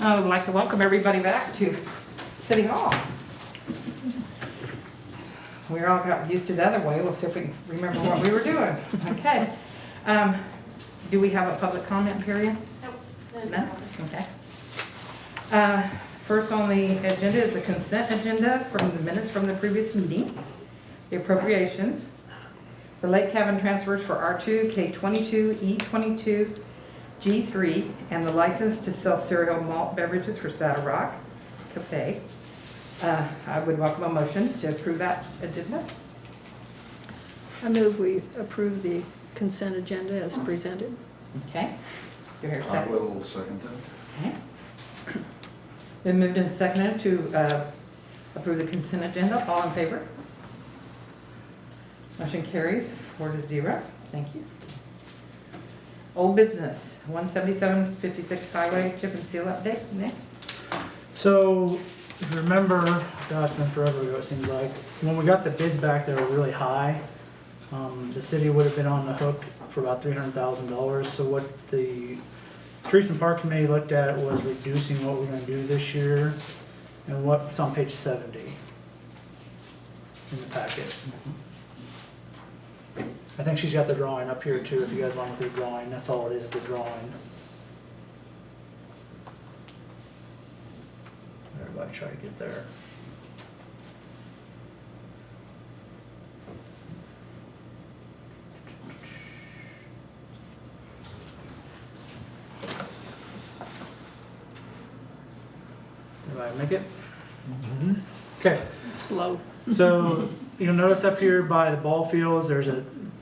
I would like to welcome everybody back to City Hall. We all got used to the other way. We'll see if we can remember what we were doing. Okay. Do we have a public comment period? Nope. No? Okay. First on the agenda is the consent agenda from the minutes from the previous meeting, the appropriations, the Lake Cabin transfers for R2, K22, E22, G3, and the license to sell cereal malt beverages for Saddle Rock Cafe. I would welcome a motion to approve that agenda. I move we approve the consent agenda as presented. Okay. Do you hear a I second? will second that. Okay. Been moved and seconded to approve the consent agenda. All in favor? Motion carries 4-0. Thank you. Old business, 177-56 highway chip and seal update. Nick? So, if you remember, gosh, it's been forever ago it seems like, when we got the bids back, they were really high. The city would have been on the hook for about $300,000. So what the Streets and Park Committee looked at was reducing what we're gonna do this year, and what's on page 70 in the packet. I think she's got the drawing up here too, if you guys want to do the drawing, that's all it is, the drawing. Everybody try to get there. Everybody make it? Okay. Slow. So you'll notice up here by the ball fields, there's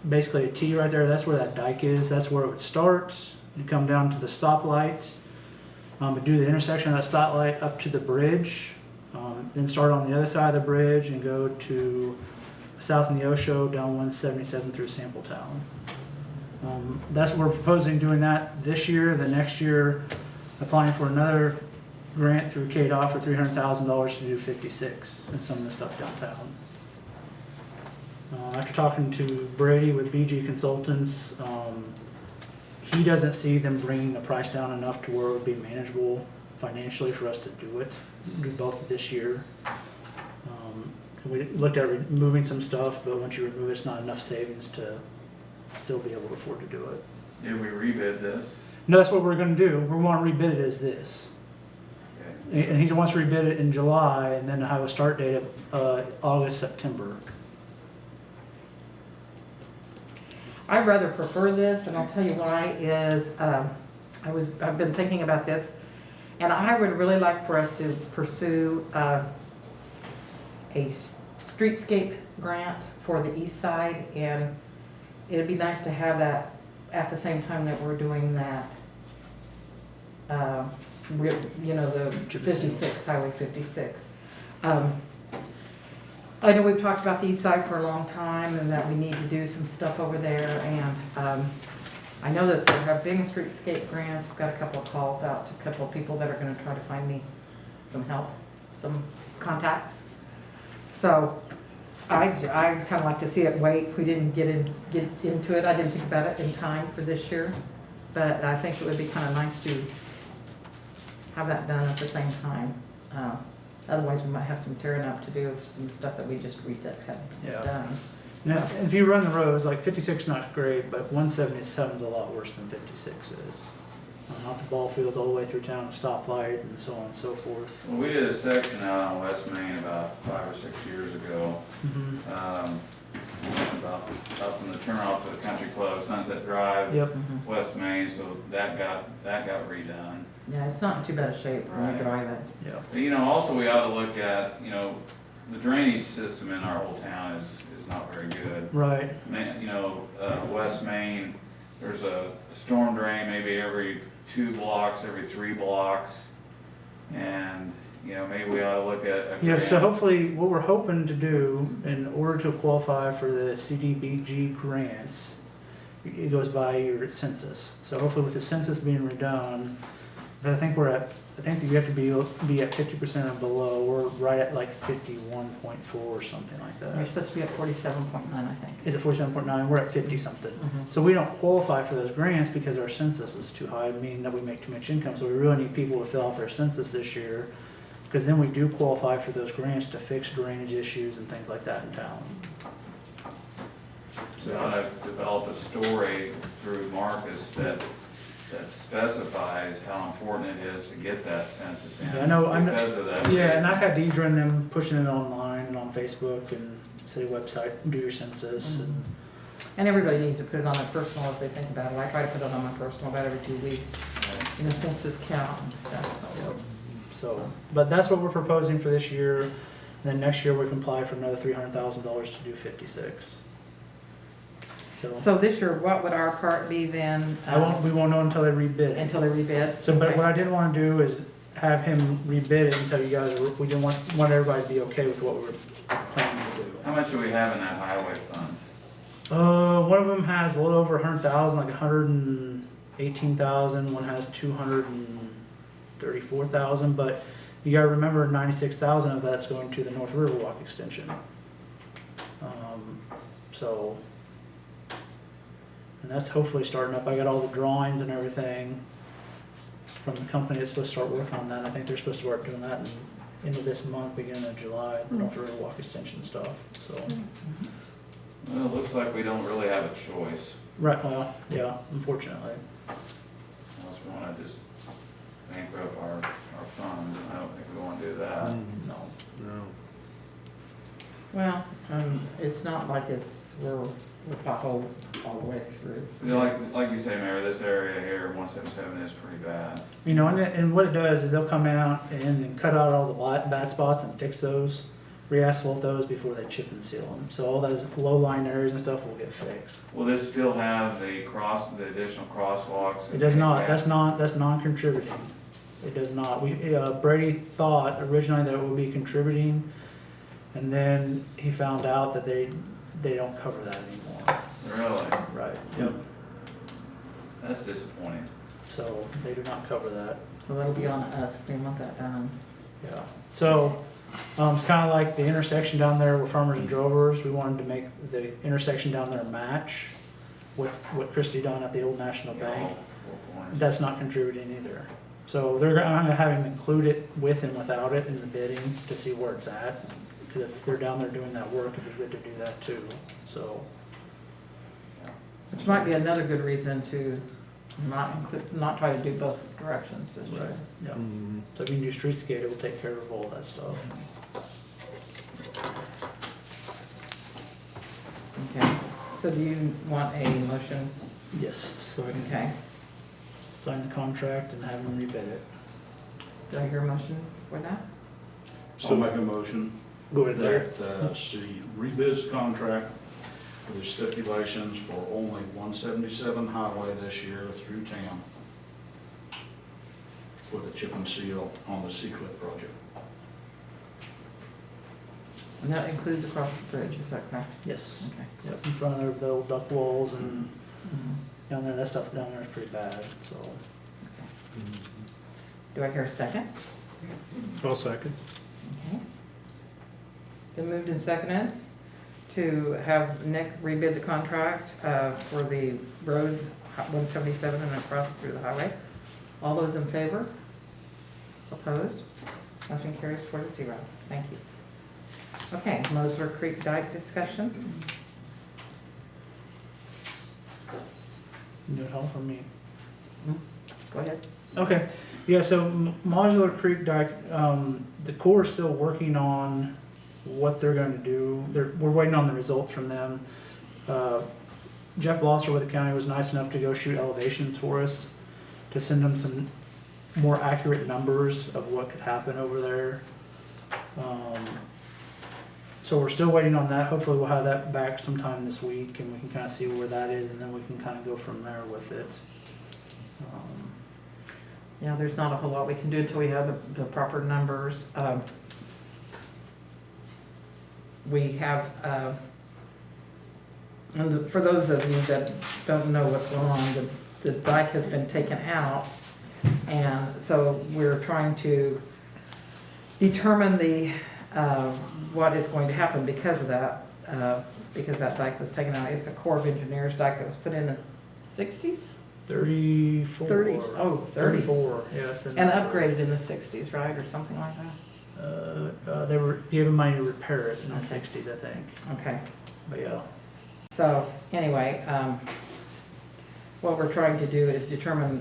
basically a T right there. That's where that dike is. That's where it would start. You come down to the stoplight, but do the intersection of that stoplight up to the bridge, then start on the other side of the bridge and go to south in the Osho down 177 through Sampletown. That's what we're proposing doing that this year. The next year, applying for another grant through KDOT for $300,000 to do 56 and some of the stuff downtown. After talking to Brady with BG Consultants, he doesn't see them bringing the price down enough to where it would be manageable financially for us to do both this year. We looked at removing some stuff, but once you remove it, it's not enough savings to still be able to afford to do it. Did we rebid this? No, that's what we're gonna do. We want to rebid it as this. Okay. And he wants to rebid it in July and then have a start date of August, September. I rather prefer this, and I'll tell you why, is I've been thinking about this, and I would really like for us to pursue a streetscape grant for the east side, and it'd be nice to have that at the same time that we're doing that, you know, the 56, Highway 56. I know we've talked about the east side for a long time and that we need to do some stuff over there, and I know that there have been streetscape grants. I've got a couple of calls out to a couple of people that are gonna try to find me some help, some contacts. So I'd kinda like to see it wait. We didn't get into it. I didn't think about it in time for this year, but I think it would be kinda nice to have that done at the same time. Otherwise, we might have some tearing up to do, some stuff that we just had Yeah. done. Now, So, if you run the roads, like 56 is not great, but 177 is a lot worse than 56 is. Off the ball fields all the way through town, stoplight and so on and so forth. Well, we did a section out on West Main about 5 or 6 years ago. About up from the turnoff to the country club, Sunset Drive, Yep. West Main, so that got redone. yeah, it's not in too bad a shape when you Right. drive it. Yeah. But, you know, also we ought to look at, you know, the drainage system in our whole town is not very good. Right. You know, West Main, there's a storm drain maybe every 2 blocks, every 3 blocks. And, you know, maybe we ought to look at a Yeah, so grant. hopefully what we're hoping to do in order to qualify for the CDBG grants, it goes by your census. So hopefully with the census being redone, But I think you have to be at 50% and below. We're right at like 51.4 or something like You're that. supposed to be at 47.9, I think. Is it 47.9? We're at 50 something. Mhm. So we don't qualify for those grants because our census is too high, meaning that we make too much income. So we really need people to fill out their census this year, because then we do qualify for those grants to fix drainage issues and things like that in town. So I've developed a story through Marcus that specifies how important it is to get that census in. Yeah, I know. Because of that. Yeah, and reason. I've had Deidre and them pushing it online and on Facebook and city website, do your census. And And everybody needs to put it on their personal if they think about it. I try to put it on my personal about every 2 weeks, in a census count and stuff, so. so, but that's what we're proposing for this year. And then next year we can apply for another $300,000 to do 56. So So this year, what would our part be then? we won't know until they rebid it. Until they rebid? So, but Okay. what I didn't want to do is have him rebid it until you guys, we didn't want everybody to be okay with what we were planning to do. How much do we have in that highway fund? One of them has a little over 100,000, like 118,000. One has 234,000, but you gotta remember 96,000 of that's going to the North Riverwalk extension. So, and that's hopefully starting up. I got all the drawings and everything from the company that's supposed to start working on that. I think they're supposed to start doing that in into this month, beginning of July, the North Riverwalk extension stuff, so. Well, it looks like we don't really have a choice. Right, well, yeah, unfortunately. Unless we wanna just bankrupt our fund, and I don't think we wanna do that. No. Well, it's not like we're potholed all the way through. You know, like you say, Mayor, this area here, 177 is pretty bad. You know, and what it does is they'll come out and cut out all the bad spots and fix those, re-asphalt those before they chip and seal them. So all those low-lying areas and stuff will get fixed. Will this still have the additional crosswalks? It does not, that's non-contributing. It does not. Brady thought originally that it would be contributing, and then he found out that they don't cover that anymore. Really? Right. Yep. That's disappointing. So they do not cover that. Well, that'll be on us if we want that done. Yeah. So it's kind of like the intersection down there with Farmers and Drovers. We wanted to make the intersection down there match with what Christie done at the Old National Bank. Four Corners. That's not contributing either. So I'm gonna have him include it with and without it in the bidding to see where it's at. Because if they're down there doing that work, it'd be good to do that too. So, Which might be another good reason to not try to do both directions this year. yeah. So if you can do streetscape, it will take care of all that stuff. Okay, so do you want a motion? Yes. So I can Okay, sign the contract and have them rebid it. do I hear a motion for that? So make a motion Go ahead there. that she rebids the contract with the stipulations for only 177 highway this year through town for the chip and seal on the Seacliff project. And that includes across the bridge, is that correct? Yes. Okay. Yep, in front of the old duck walls and Mhm. down there, that stuff down there is pretty bad, so. Do I hear a second? I'll second. Okay. Been moved and seconded to have Nick rebid the contract for the road 177 and across through the highway. All those in favor? Opposed? Motion carries 4-0. Thank you. Okay, Mosler Creek Dike discussion. No help from me. Go ahead. Okay, yeah, so Modular Creek Dike, the Corps is still working on what they're going to do. We're waiting on the results from them. Jeff Blosser with the county was nice enough to go shoot elevations for us to send them some more accurate numbers of what could happen over there. So we're still waiting on that. Hopefully we'll have that back sometime this week and we can kind of see where that is and then we can kind of go from there with it. Yeah, there's not a whole lot we can do until we have the proper numbers. We have, and for those of you that don't know what's going on, the dike has been taken out And so we're trying to determine what is going to happen because of that, because that dike was taken out. It's a Corps of Engineers dike that was put in the 60s? 34. 30s. Oh, 30s. 34, yeah. It's been, And upgraded in the 60s, right, or something like that? they were given money to repair it in the Okay. 60s, I think. Okay. But yeah. So, anyway, what we're trying to do is determine,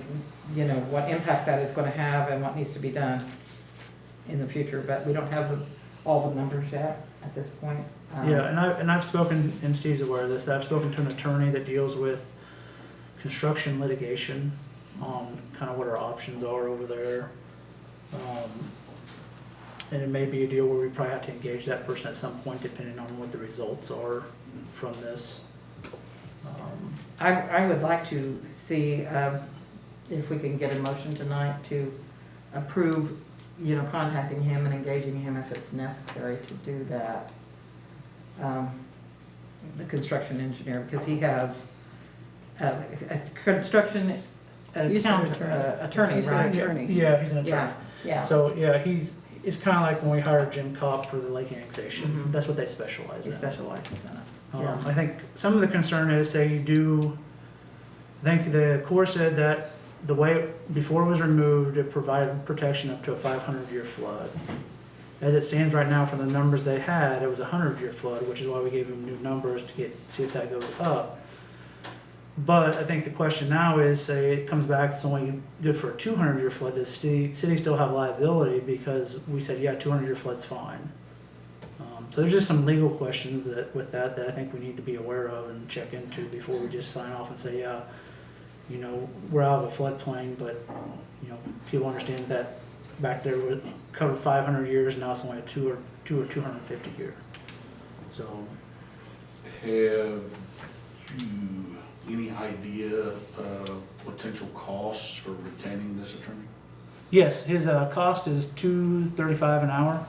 what impact that is gonna have and what needs to be done in the future, but we don't have all the numbers yet at this point. Yeah, and I've spoken, and Steve's aware of this, that I've spoken to an attorney that deals with construction litigation on kind of what our options are over there. And it may be a deal where we probably have to engage that person at some point depending on what the results are from this. I would like to see if we can get a motion tonight to approve, contacting him and engaging him if it's necessary to do that. The construction engineer, because he has a construction You said attorney, You said right? attorney. Yeah, he's an attorney. Yeah, yeah. So, yeah, it's kind of like when we hired Jim Cobb for the lake annexation. Mhm. That's what they specialize He in. specializes in it. Yeah. I think some of the concern is I think the Corps said that the way, before it was removed, it provided protection up to a 500-year flood. As it stands right now, from the numbers they had, it was a 100-year flood, which is why we gave them new numbers to see if that goes up. But I think the question now is, say it comes back, it's only good for a 200-year flood, does the city still have liability? Because we said, yeah, 200-year flood's fine. So there's just some legal questions with that I think we need to be aware of and check into before we just sign off and say, yeah, we're out of a floodplain, but, people understand that back there would cover 500 years, now it's only a 250 year. So, Have you any idea of potential costs for retaining this attorney? yes, his cost is $235 an hour.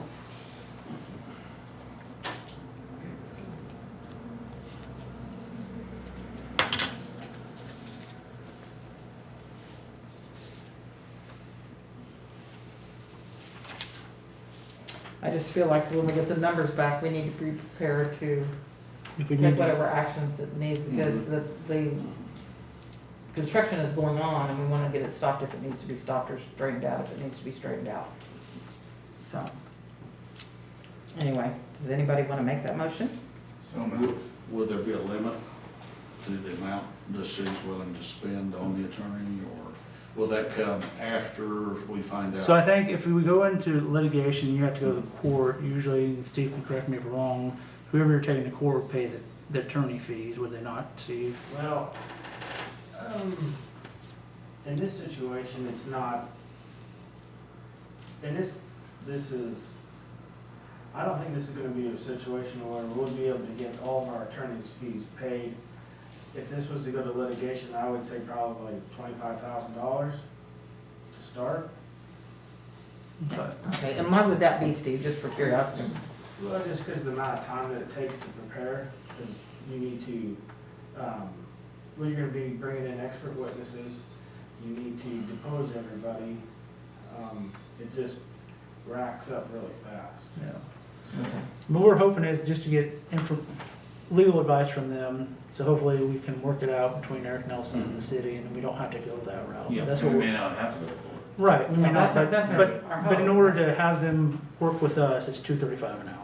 I just feel like when we get the numbers back, we need to be prepared to If we take need whatever actions it needs, because the construction is going on, and we want to get it stopped if it needs to be stopped, or straightened out if it needs to be straightened out. So, anyway, does anybody want to make that motion? So moved. Will there be a limit to the amount the city's willing to spend on the attorney, or will that come after we find out? So I think if we go into litigation, you have to go to the court. Usually, Steve can correct me if I'm wrong, whoever you're taking to court would pay the attorney fees, would they not, Steve? Well, in this situation, it's not, and this is, I don't think this is gonna be a situation where we'll be able to get all of our attorney's fees paid. If this was to go to litigation, I would say probably $25,000 to start. But Okay, and why would that be, Steve, just for curiosity? Well, just because of the amount of time that it takes to prepare, because you need to, well, you're gonna be bringing in expert witnesses, you need to depose everybody, it just racks up really fast. yeah. But we're hoping is just to get legal advice from them, so hopefully we can work it out between Eric Nelson and the city, and we don't have to go that route. Yeah. That's We what may we're, not have to go forward. right, we may Yeah, not, that's our but in hope. order to have them work with us, it's $235 an hour.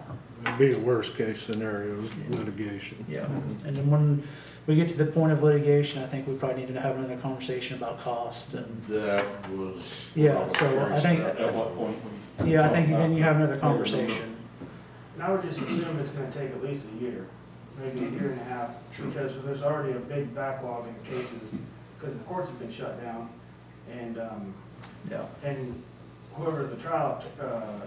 It'd be a worst case scenario, litigation. Yeah, and then when we get to the point of litigation, I think we probably need to have another conversation about cost and, That was. Yeah, what was so I curious think- about. At what point? yeah, I think then you have another conversation. And I would just assume it's gonna take at least a year, maybe a year and a half, because there's already a big backlog in cases, because the courts have been shut down, and, Yeah. and whoever the trial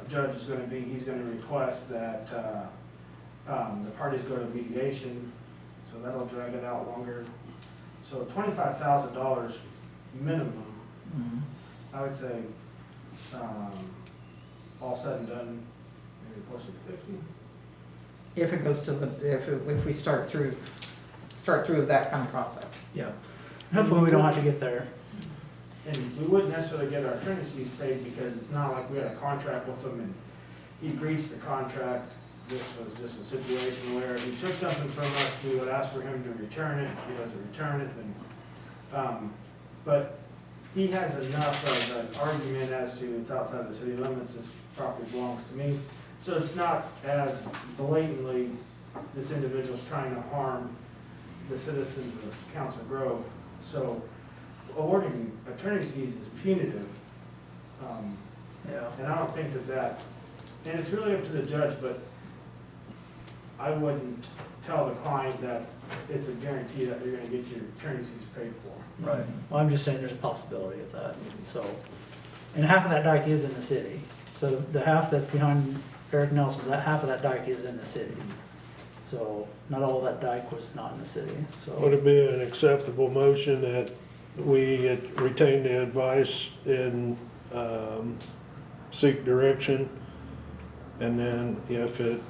judge is gonna be, he's gonna request that the parties go to mediation, so that'll drag it out longer. So $25,000 minimum, Mhm. I would say, all said and done, maybe closer to 50. If it goes to if we start through that kind of process. Yeah. Hopefully we don't have to get there. and we wouldn't necessarily get our attorney's fees paid because it's not like we had a contract with him and he breached the contract. This was just a situation where if he took something from us, we would ask for him to return it. If he doesn't return it, then, but he has enough of an argument as to it's outside the city limits, this property belongs to me. So it's not as blatantly this individual's trying to harm the citizens of Council Grove. So awarding attorney's fees is punitive. Yeah. And I don't think that, and it's really up to the judge, but I wouldn't tell the client that it's a guarantee that you're gonna get your attorney's fees paid for. Right. Well, I'm just saying there's a possibility of that, so. And half of that dike is in the city. So the half that's behind Eric Nelson, that half of that dike is in the city. So not all that dike was not in the city, Would so. it be an acceptable motion that we retain the advice and seek direction? And then if it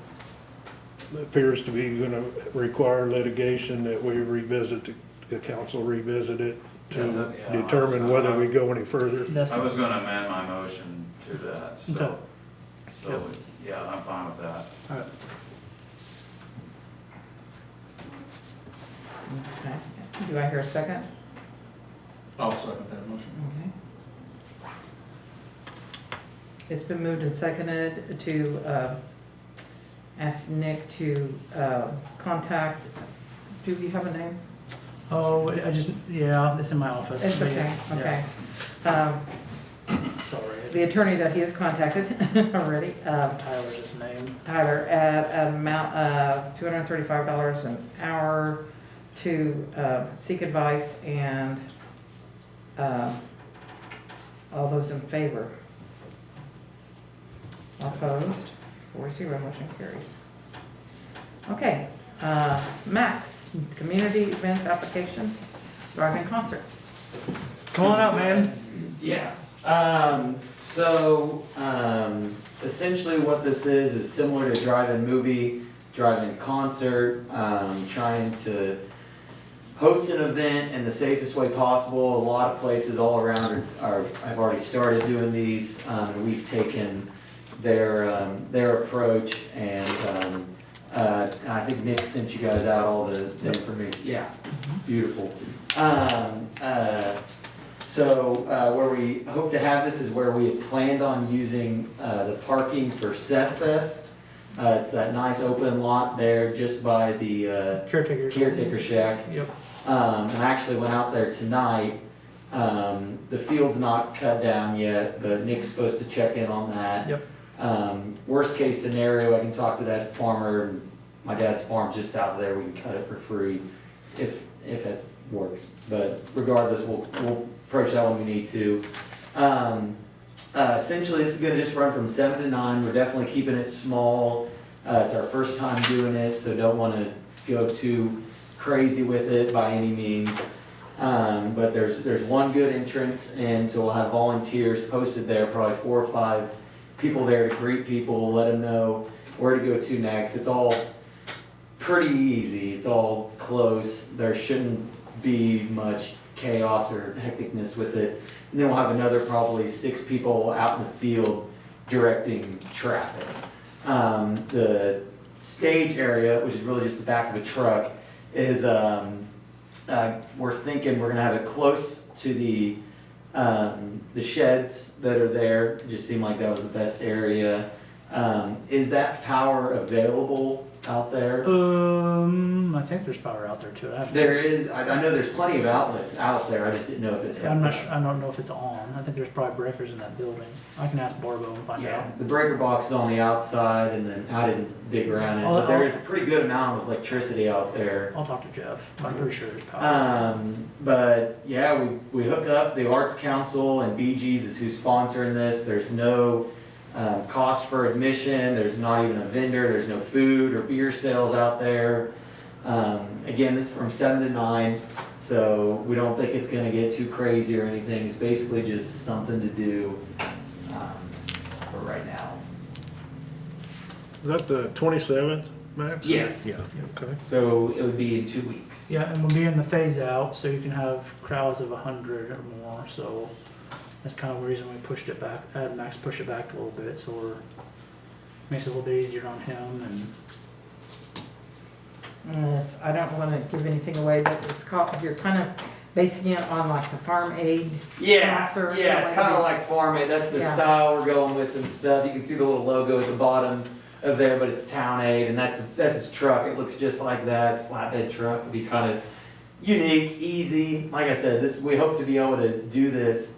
appears to be gonna require litigation, that we revisit, the council revisit it Yes, to yeah. determine whether we go any further? That's- I was gonna amend my motion to that, so, Okay. so, yeah, I'm fine with that. All right. Okay. Do I hear a second? I'll second that motion. Okay. It's been moved and seconded to ask Nick to contact, do you have a name? Oh, I just, yeah, it's in my office. It's okay, okay. Sorry, The attorney that he has contacted already, Tyler's his name. Tyler, at an amount of $235 an hour to seek advice, and all those in favor? Opposed? 4-0, motion carries. Okay, Max, community events application, drive-in concert. Come on out, man. Yeah, essentially what this is similar to drive-in movie, drive-in concert, trying to host an event in the safest way possible. A lot of places all around have already started doing these. We've taken their approach, and I think Nick sent you guys out all the information. Yeah, beautiful. So where we hope to have this is where we had planned on using the parking for Seth Fest. It's that nice open lot there just by the caretaker shack. Yep. And I actually went out there tonight. The field's not cut down yet, but Nick's supposed to check in on that. Yep. Worst case scenario, I can talk to that farmer. My dad's farm's just south of there. We can cut it for free if it works. But regardless, we'll approach that when we need to. Essentially, this is gonna just run from 7 to 9. We're definitely keeping it small. It's our first time doing it, so don't wanna go too crazy with it by any means. But there's one good entrance, and so we'll have volunteers posted there, probably 4 or 5 people there to greet people, let them know where to go to next. It's all pretty easy, it's all close. There shouldn't be much chaos or hecticness with it. And then we'll have another probably 6 people out in the field directing traffic. The stage area, which is really just the back of a truck, is we're thinking we're gonna have it close to the sheds that are there. It just seemed like that was the best area. Is that power available out there? I think there's power out there too. There is, I know there's plenty of outlets out there, I just didn't know if it's. I'm not sure, I don't know if it's on. I think there's probably breakers in that building. I can ask Barbo and find Yeah, out. the breaker box is on the outside, and then I didn't dig around it, but there is a pretty good amount of electricity out there. I'll talk to Jeff. I'm pretty sure there's power. But yeah, we hook up, the Arts Council and BG's is who's sponsoring this. There's no cost for admission, there's not even a vendor, there's no food or beer sales out there. Again, this is from 7 to 9, so we don't think it's gonna get too crazy or anything. It's basically just something to do for right now. Is that the 27th, Max? Yes. Yeah, okay. So it would be in 2 weeks. Yeah, and we'll be in the phase out, so you can have crowds of 100 or more, so That's kind of the reason we pushed it back, Max pushed it back a little bit, so makes it a little bit easier on him and. I don't wanna give anything away, but it's called, you're kind of basing it on like the Farm Aid. Yeah, sponsor or yeah, something it's kind of that. like Farm Aid, that's the Yeah. style we're going with and stuff. You can see the little logo at the bottom of there, but it's Town Aid, and that's his truck. It looks just like that. It's a flatbed truck. It'll be kind of unique, easy. Like I said, we hope to be able to do this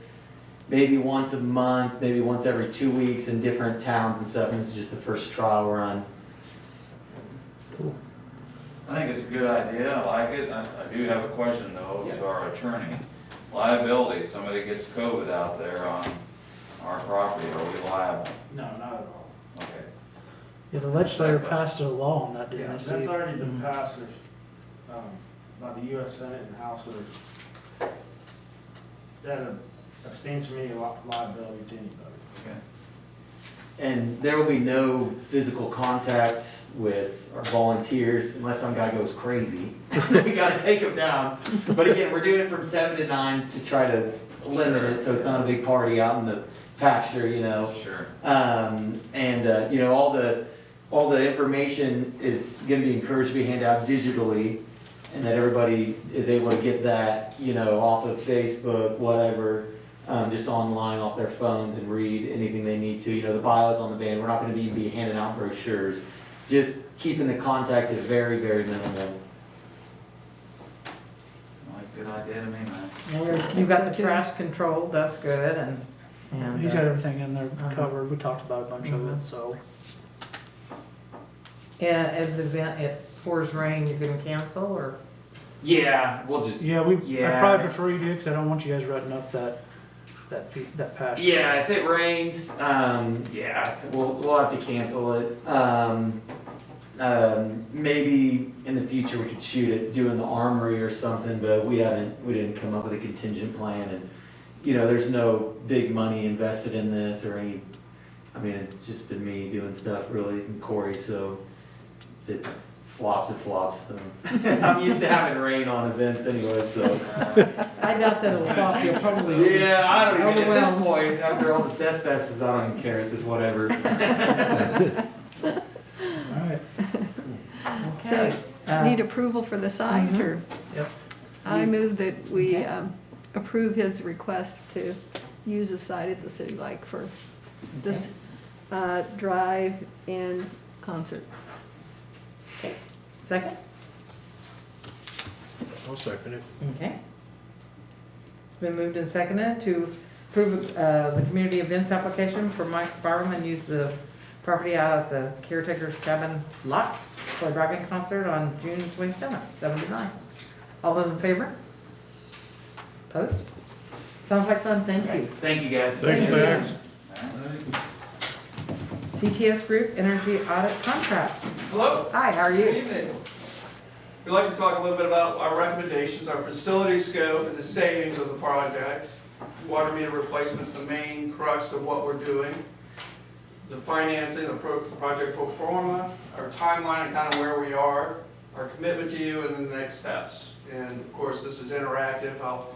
maybe once a month, maybe once every 2 weeks in different towns and stuff. And this is just the first trial run. I think it's a good idea, I like it. I do have a question though to our attorney. Liability, somebody gets COVID out there on our property, are we liable? No, not at all. Okay. Yeah, the legislature passed a law on that, didn't Yeah, they, that's Steve? already been passed, there's, by the US Senate and House that abstains from any liability to anybody. Okay. And there will be no physical contact with our volunteers unless some guy goes crazy. We gotta take him down. But again, we're doing it from 7 to 9 to try to limit it, so it's not a big party out in the pasture, you know. Sure. You know, all the information is gonna be encouraged to be handed out digitally, and that everybody is able to get that, you know, off of Facebook, whatever, just online off their phones and read anything they need to. You know, the bios on the band, we're not gonna be handing out brochures. Just keeping the contact is very, very minimal. Like, good idea to me, man. And you've got So the too. trash controlled, that's good, and. He's got everything in there Uh-huh. covered, we talked about a bunch of Mhm. it, so. And at the event, it pours rain, you're gonna cancel, or? Yeah, we'll just. Yeah, I Yeah. probably prefer you do, because I don't want you guys rutting up that pasture. Yeah, if it rains, yeah, we'll have to cancel it. Maybe in the future we could shoot it doing the armory or something, but we didn't come up with a contingent plan, and, you know, there's no big money invested in this or any, I mean, it's just been me doing stuff really, and Corey, so if it flops, it flops, so. I'm used to having rain on events anyway, so. I doubt that it'll flop, you'll probably. Yeah, I don't even, at this Overwhelmed. point, after all the Seth Fests, I don't even care, it's just whatever. All right, So, Okay. need approval for the site, Mhm. or? Yep. I move that we Okay. approve his request to use the site at the City Lake for this drive-in concert. Second? I'll second it. Okay. It's been moved and seconded to approve the community events application for Mike Sparman, use the property out at the caretaker's cabin lot for a drive-in concert on June 27th, 7 to 9. All those in favor? Opposed? Sounds like fun, thank you. Thank you, guys. Thanks, Max. CTS Group Energy Audit Contract. Hello, Hi, how are good you? evening. We'd like to talk a little bit about our recommendations, our facility scope, and the savings of the project. Water meter replacement's the main crux of what we're doing. The financing, the project pro forma, our timeline and kind of where we are, our commitment to you, and then the next steps. And of course, this is interactive. I'll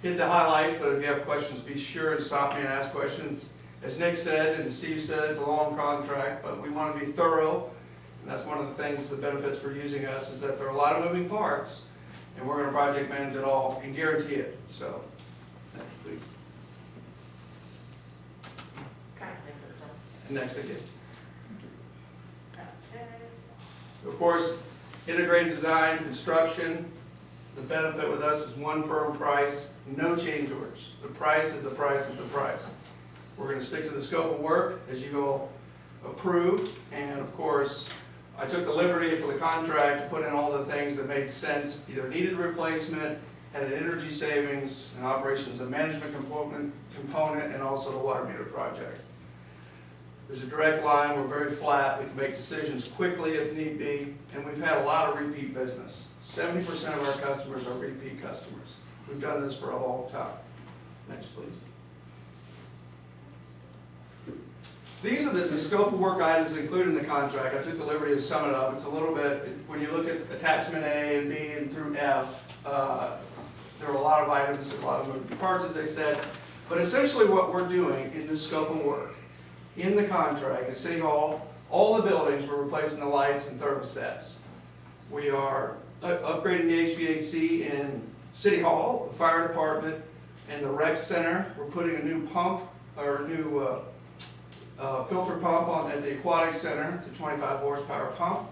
hit the highlights, but if you have questions, be sure to stop me and ask questions. As Nick said and Steve said, it's a long contract, but we want to be thorough. And that's one of the things, the benefits for using us, is that there are a lot of moving parts, and we're going to project manage it all and guarantee it. So, next, please. And next again. Of course, integrated design, construction, the benefit with us is one firm price, no change orders. The price is the price is the price. We're going to stick to the scope of work as you all approve, and of course, I took the liberty for the contract to put in all the things that made sense, either needed replacement, had an energy savings, an operations and management component, and also the water meter project. There's a direct line, we're very flat, we can make decisions quickly if need be, and we've had a lot of repeat business. 70% of our customers are repeat customers. We've done this for a long time. Next, please. These are the scope of work items included in the contract. I took the liberty to sum it up. It's a little bit, when you look at attachment A and B and through F, there are a lot of items, a lot of moving parts, as they said. But essentially what we're doing in this scope of work, in the contract at City Hall, all the buildings, we're replacing the lights and thermostats. We are upgrading the HVAC in City Hall, the fire department, and the rec center. We're putting a new pump, or a new filter pump on at the aquatic center. It's a 25 horsepower pump.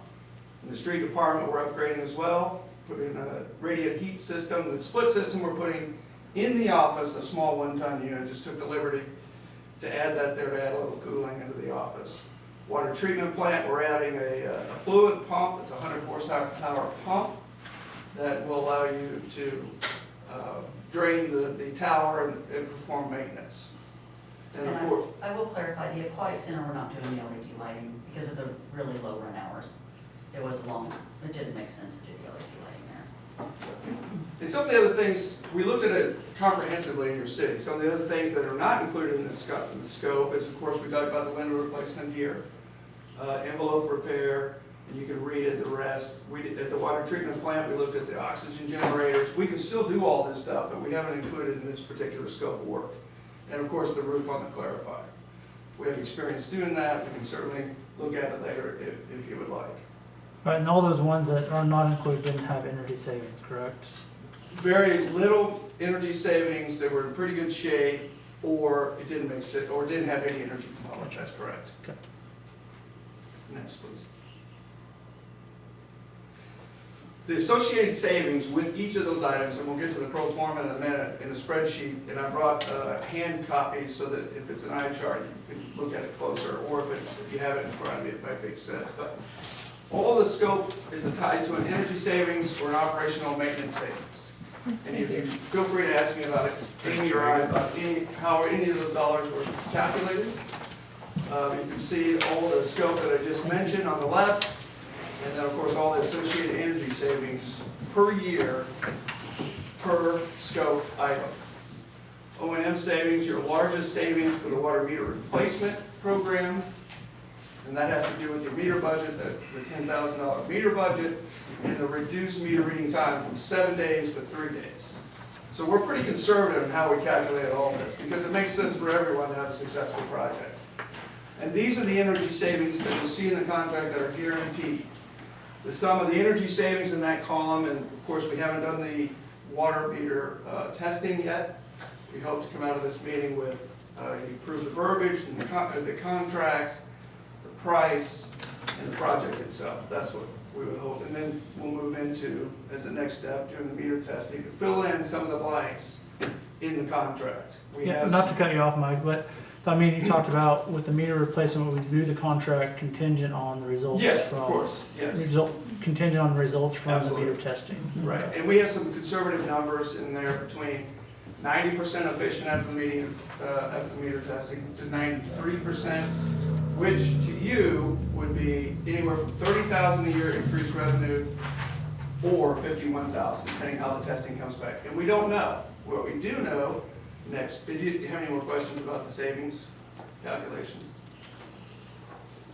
In the street department, we're upgrading as well, putting a radiant heat system. The split system we're putting in the office, a small one-ton unit, just took the liberty to add that there to add a little cooling into the office. Water treatment plant, we're adding a fluid pump. It's a 100 horsepower pump that will allow you to drain the tower and perform maintenance. And of course, I will clarify, the aquatic center, we're not doing the LED lighting because of the really low run hours. It didn't make sense to do the LED lighting there. and some of the other things, we looked at it comprehensively in your city. Some of the other things that are not included in the scope is, of course, we talked about the window replacement here, envelope repair, and you can read it, the rest. We did, at the water treatment plant, we looked at the oxygen generators. We can still do all this stuff, but we haven't included in this particular scope of work. And of course, the roof on the clarifier. We have experience doing that. We can certainly look at it later if you would like. Right, and all those ones that are not included didn't have energy savings, correct? Very little energy savings. They were in pretty good shape, or it didn't make sense, or didn't have any energy component. That's correct. Okay. Next, please. The associated savings with each of those items, and we'll get to the pro forma in a minute, in a spreadsheet, and I brought hand copies so that if it's an eye chart, you can look at it closer, or if you have it in front of you, it might make sense. But all the scope is tied to an energy savings or an operational maintenance savings. And if you feel free to ask me about it, Amy or I, about how any of those dollars were calculated. You can see all the scope that I just mentioned on the left. And then, of course, all the associated energy savings per year per scope item. O&M savings, your largest savings for the water meter replacement program. And that has to do with your meter budget, the $10,000 meter budget, and the reduced meter reading time from 7 days to 3 days. So we're pretty conservative in how we calculate all this because it makes sense for everyone to have a successful project. And these are the energy savings that you'll see in the contract that are guaranteed. The sum of the energy savings in that column, and of course we haven't done the water meter testing yet. We hope to come out of this meeting with, you approve the verbiage and the contract, the price, and the project itself. That's what we would hope. And then we'll move into, as the next step, doing the meter testing to fill in some of the blanks in the contract. Yeah, not to cut you off, Mike, but I mean, you talked about with the meter replacement, we do the contract contingent on the results. Yes, from, of course, yes. Contingent on the results from Absolutely. the meter testing. Right, and we have some conservative numbers in there between 90% efficient after the meter testing to 93%, which to you would be anywhere from $30,000 a year increased revenue or $51,000, depending how the testing comes back. And we don't know. What we do know next, did you have any more questions about the savings calculations?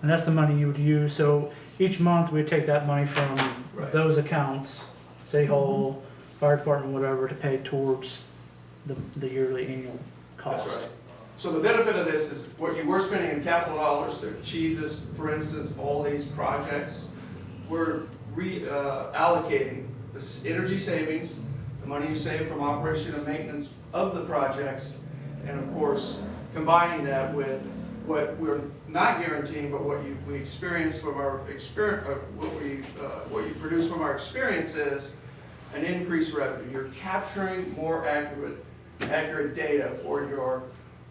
And that's the money you would use. So each month we take that money from Right. those accounts, City Hall, Fire Department, whatever, to pay towards the yearly annual cost. That's right. So the benefit of this is what you were spending in capital dollars to achieve this, for instance, all these projects, we're reallocating this energy savings, the money you save from operation and maintenance of the projects, and of course, combining that with what we're not guaranteeing, but what we experience from our experience, what you produce from our experiences, an increased revenue. You're capturing more accurate data for your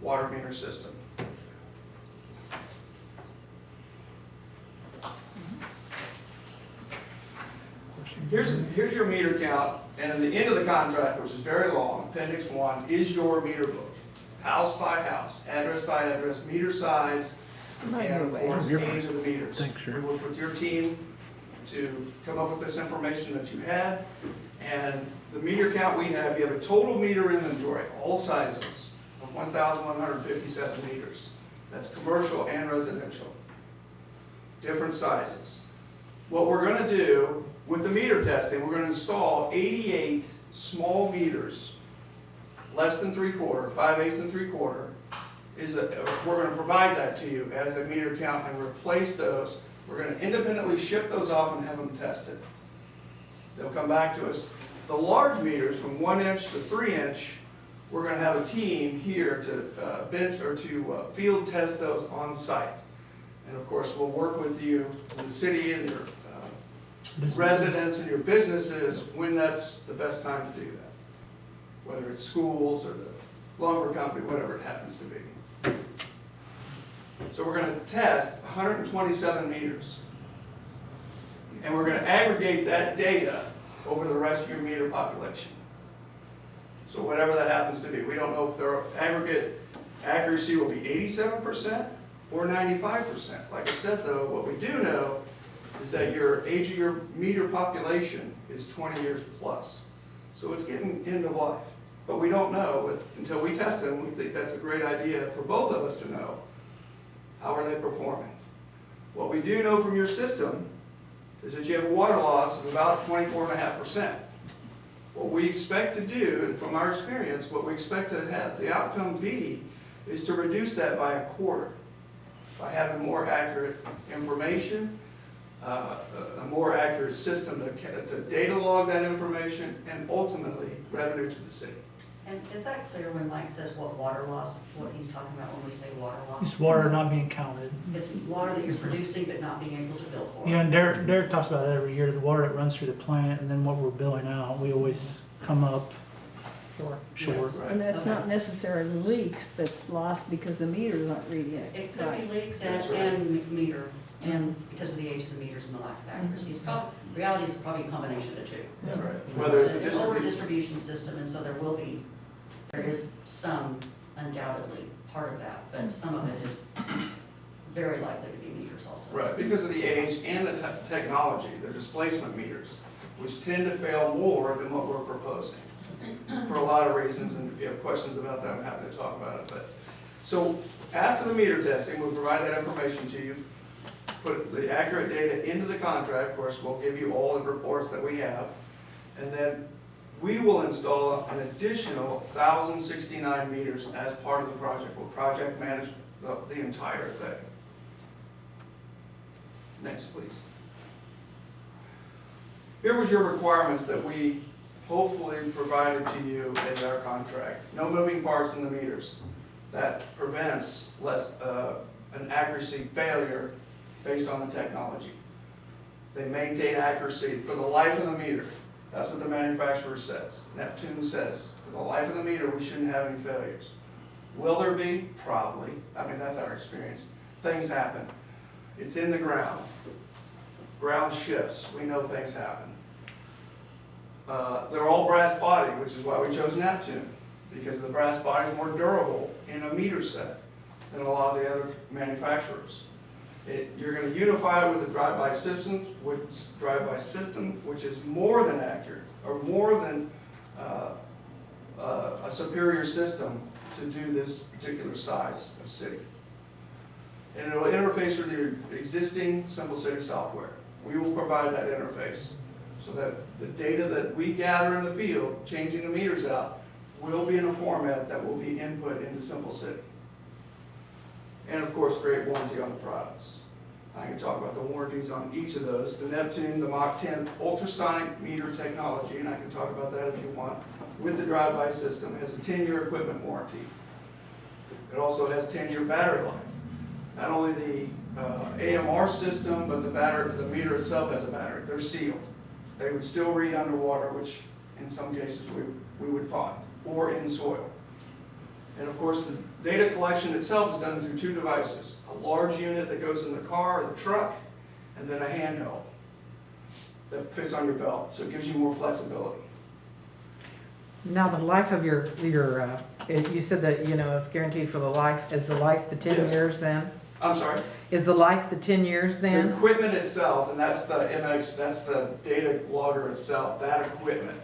water meter system. Here's your meter count, and at the end of the contract, which is very long, Appendix 1, is your meter book. House by house, address by address, meter size, and of course, age of the meters. Thanks, sir. We worked with your team to come up with this information that you had, and the meter count we have, you have a total meter inventory, all sizes, of 1,157 meters. That's commercial and residential. Different sizes. What we're going to do with the meter testing, we're going to install 88 small meters less than 3/4, 5/8 and 3/4, we're gonna provide that to you as a meter count and replace those. We're gonna independently ship those off and have them tested. They'll come back to us. The large meters from 1 inch to 3 inch, we're gonna have a team here to field test those on site. And of course, we'll work with you, the city and your Businesses. residents and your businesses when that's the best time to do that. Whether it's schools or the lumber company, whatever it happens to be. So we're gonna test 127 meters. And we're gonna aggregate that data over the rest of your meter population. So whatever that happens to be, we don't know if their aggregate accuracy will be 87% or 95%. Like I said though, what we do know is that your age of your meter population is 20 years plus. So it's getting end of life. But we don't know until we test them. We think that's a great idea for both of us to know. How are they performing? What we do know from your system is that you have a water loss of about 24.5%. What we expect to do, and from our experience, what we expect to have the outcome be, is to reduce that by 1/4 by having more accurate information, a more accurate system to data log that information, and ultimately revenue to the city. And is that clear when Mike says what water loss, what he's talking about when we say water loss? It's water not being counted. It's water that you're producing but not being able to bill for. Yeah, and Derek talks about that every year, the water that runs through the plant and then what we're billing out, we always come up short. Right. And that's not necessarily leaks that's lost because the meters aren't reading it. It could Right. be leaks That's right. and meter, and because of the age of the meters and the lack of accuracy. It's probably, reality is probably a combination of the two. That's right. You know, Whether it's a an older distribution. distribution system, and so there is some undoubtedly part of that, but some of it is very likely to be meters also. Right, because of the age and the technology, they're displacement meters, which tend to fail more than what we're proposing for a lot of reasons, and if you have questions about that, I'm happy to talk about it. But so after the meter testing, we'll provide that information to you, put the accurate data into the contract. Of course, we'll give you all the reports that we have, and then we will install an additional 1,069 meters as part of the project. We'll project manage the entire thing. Next, please. Here was your requirements that we hopefully provided to you as our contract. No moving parts in the meters. That prevents an accuracy failure based on the technology. They maintain accuracy for the life of the meter. That's what the manufacturer says. Neptune says, for the life of the meter, we shouldn't have any failures. Will there be? Probably. I mean, that's our experience. Things happen. It's in the ground. Ground shifts. We know things happen. They're all brass body, which is why we chose Neptune, because the brass body is more durable in a meter set than a lot of the other manufacturers. You're going to unify it with a drive-by system, which is more than accurate, or more than a superior system to do this particular size of city. And it will interface with your existing Simple City software. We will provide that interface so that the data that we gather in the field, changing the meters out, will be in a format that will be input into Simple City. And of course, great warranty on the products. I can talk about the warranties on each of those. The Neptune, the Mach 10 ultrasonic meter technology, and I can talk about that if you want, with the drive-by system, has a 10-year equipment warranty. It also has 10-year battery life. Not only the AMR system, but the meter itself has a battery. They're sealed. They would still read underwater, which in some cases we would find, or in soil. And of course, the data collection itself is done through 2 devices. A large unit that goes in the car or the truck, and then a handheld that fits on your belt, so it gives you more flexibility. Now, the life of your you said that, it's guaranteed for the life. Is the life the 10 Yes. years then? I'm sorry? Is the life the 10 years The then? equipment itself, and that's the MX, that's the data logger itself, that equipment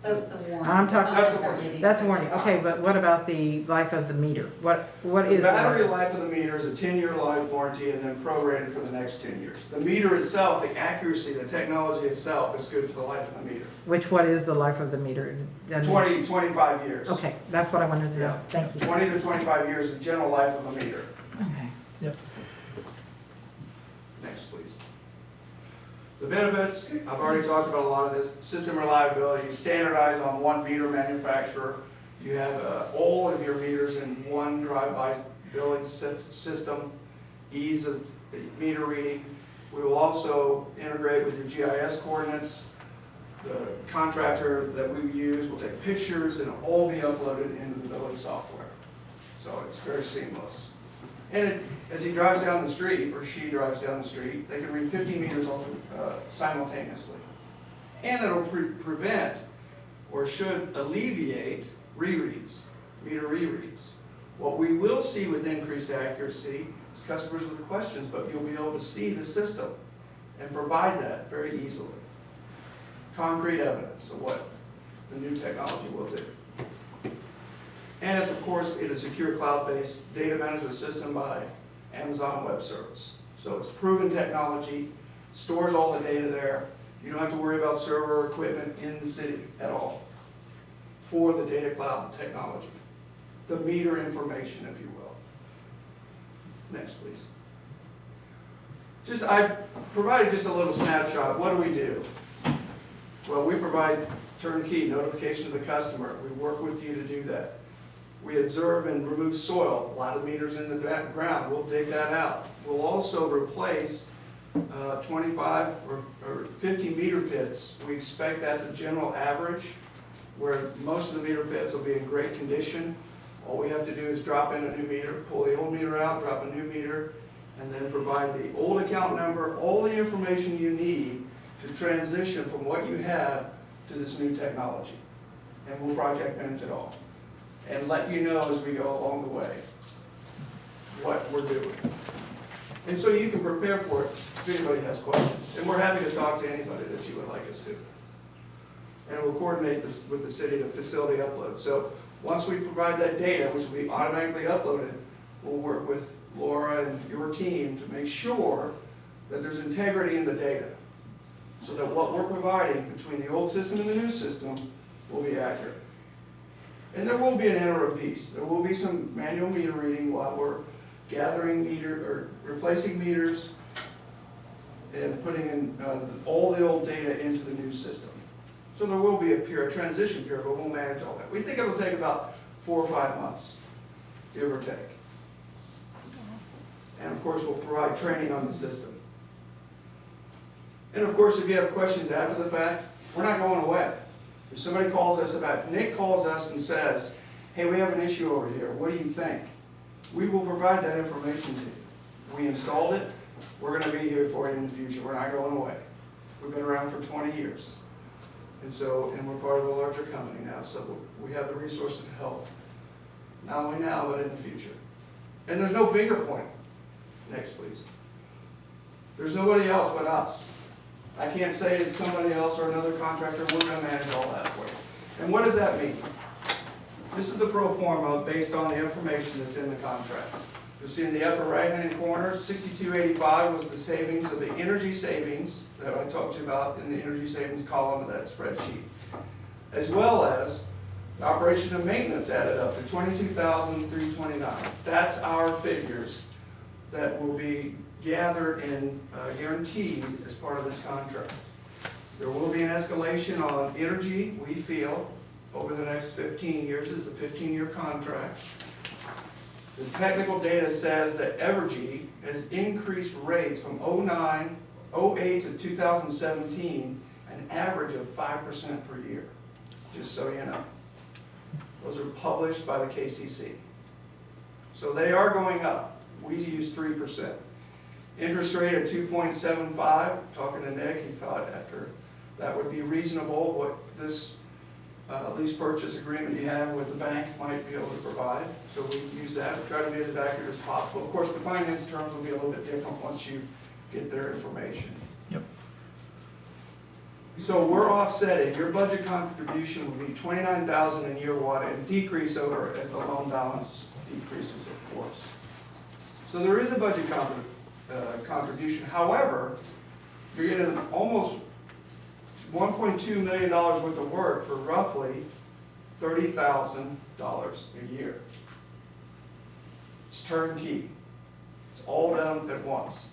That's the warranty. I'm talking- not That's the necessarily That's a warning, okay, but what about the life of the meter? What The is? battery life of the meter is a 10-year life warranty and then prorated for the next 10 years. The meter itself, the accuracy, the technology itself is good for the life of the meter. What is the life of the meter? Doesn't- 20, 25 years. Okay, that's what I wanted to know, Yeah. thank you. 20 to 25 years is the general life of a meter. Okay. Next, please. The benefits, I've already talked about a lot of this. System reliability, standardize on one meter manufacturer. You have all of your meters in one drive-by billing system, ease of the meter reading. We will also integrate with your GIS coordinates. The contractor that we use will take pictures and it'll all be uploaded into the billing software. So it's very seamless. And as he drives down the street, or she drives down the street, they can read 50 meters simultaneously. And it'll prevent, or should alleviate, rereads, meter rereads. What we will see with increased accuracy is customers with questions, but you'll be able to see the system and provide that very easily. Concrete evidence of what the new technology will do. And it's, of course, in a secure cloud-based data management system by Amazon Web Service. So it's proven technology, stores all the data there. You don't have to worry about server equipment in the city at all for the data cloud technology. The meter information, if you will. Next, please. I provided just a little snapshot. What do? Well, we provide turnkey notification to the customer. We work with you to do that. We observe and remove soil, a lot of meters in the ground, we'll dig that out. We'll also replace 25 or 50 meter pits. We expect that's a general average, where most of the meter pits will be in great condition. All we have to do is drop in a new meter, pull the old meter out, drop a new meter, and then provide the old account number, all the information you need to transition from what you have to this new technology. And we'll project manage it all. And let you know as we go along the way what we're doing. And so you can prepare for it if anybody has questions. And we're happy to talk to anybody that you would like us to. And we'll coordinate this with the city to facility upload. So once we provide that data, which will be automatically uploaded, we'll work with Laura and your team to make sure that there's integrity in the data. So that what we're providing between the old system and the new system will be accurate. And there will be an interim piece. There will be some manual meter reading while we're gathering or replacing meters and putting in all the old data into the new system. So there will be a transition period, but we'll manage all that. We think it'll take about 4 or 5 months, give or take. And of course, we'll provide training on the system. And of course, if you have questions after the fact, we're not going away. If somebody calls us Nick calls us and says, hey, we have an issue over here, what do you think? We will provide that information to you. We installed it, we're going to be here for you in the future, we're not going away. We've been around for 20 years. And we're part of a larger company now, so we have the resources to help. Not only now, but in the future. And there's no finger pointing. Next, please. There's nobody else but us. I can't say it's somebody else or another contractor, we're going to manage all that for you. And what does that mean? This is the pro forma based on the information that's in the contract. You'll see in the upper right-hand corner, 6285 was the savings of the energy savings that I talked to you about in the energy savings column of that spreadsheet. As well as the operation and maintenance added up to $22,329. That's our figures that will be gathered and guaranteed as part of this contract. There will be an escalation on energy, we feel, over the next 15 years. It's a 15-year contract. The technical data says that Evergy has increased rates from 08 to 2017, an average of 5% per year, just so you know. Those are published by the KCC. So they are going up. We use 3%. Interest rate at 2.75, talking to Nick, he thought after that would be reasonable what this lease purchase agreement you have with the bank might be able to provide. So we use that, we try to be as accurate as possible. Of course, the finance terms will be a little bit different once you get their information. Yep. So we're offsetting, your budget contribution will be 29,000 in year one and decrease over as the loan balance decreases, of course. So there is a budget contribution. However, you're getting almost $1.2 million worth of work for roughly $30,000 a year. It's turnkey. It's all done at once.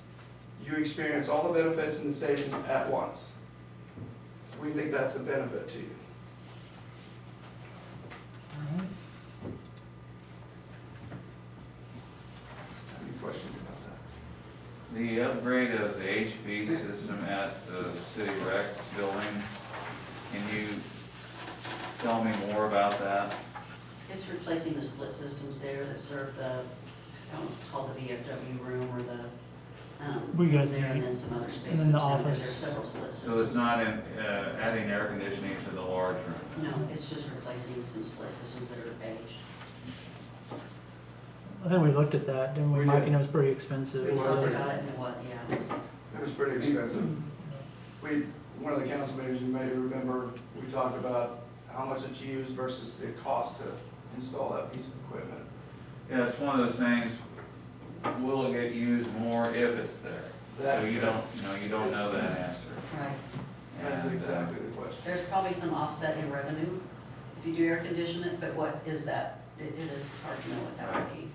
You experience all the benefits and the savings at once. So we think that's a benefit to you. Any questions about that? The upgrade of the HV system at the city rec building, can you tell me more about that? It's replacing the split systems there that serve the, I don't know, it's called the VFW room or the, We got there, and the- then some other and spaces. then the down there. office. There's several split systems. So it's not in, adding air conditioning to the large room? No, it's just replacing some split systems that are aged. I think we looked at that, didn't we, We Mike? did. And it was pretty expensive. It We was talked pretty- about it and what, yeah, it was, It was pretty expensive. One of the council meetings, you may remember, we talked about how much it's used versus the cost to install that piece of equipment. Yeah, it's one of those things, will it get used more if it's there? So you don't know that answer. right. That's And, exactly the question. There's probably some offset in revenue if you do air condition it, but what is that? It is hard to know what that would be.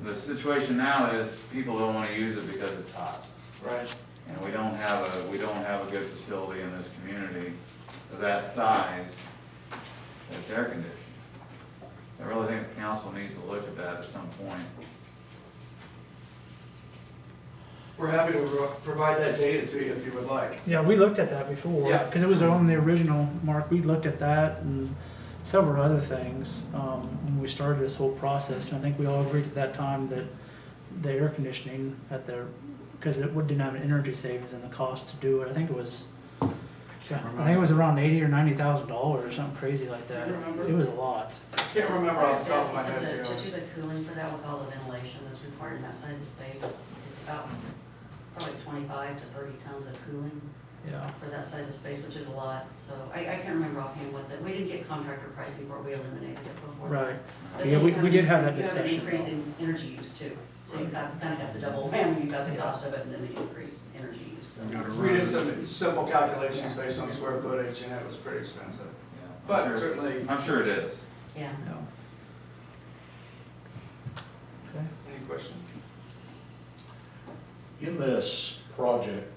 The situation now is people don't want to use it because it's hot. Right. And we don't have a good facility in this community of that size that's air conditioned. I really think the council needs to look at that at some point. We're happy to provide that data to you if you would like. Yeah, we looked at that before, Yeah. because it was on the original, Mark, we looked at that and several other things, when we started this whole process, and I think we all agreed at that time that the air conditioning at the, because it didn't have an energy savings and the cost to do it, I think it was, I think it was around $80,000 or $90,000 or something crazy like that. Do you remember? It was a lot. Can't remember off the top of my Is head, it- to be To do honest. the cooling for that with all the ventilation that's required in that size of space, it's about probably 25 to 30 tons of cooling Yeah. for that size of space, which is a lot. So I can't remember offhand we didn't get contractor pricing for it, we eliminated it before. Right. But Yeah, then we you did have that You have an discussion. increase in energy use too. So you've got, kind of got the double whammy, you've got the cost of it and then the increased energy use. So- We gotta We did run. some simple calculations based on square footage, and it was pretty expensive. Yeah, But I'm sure- certainly, I'm sure it is. Yeah. Yeah. Okay. any questions? In this project,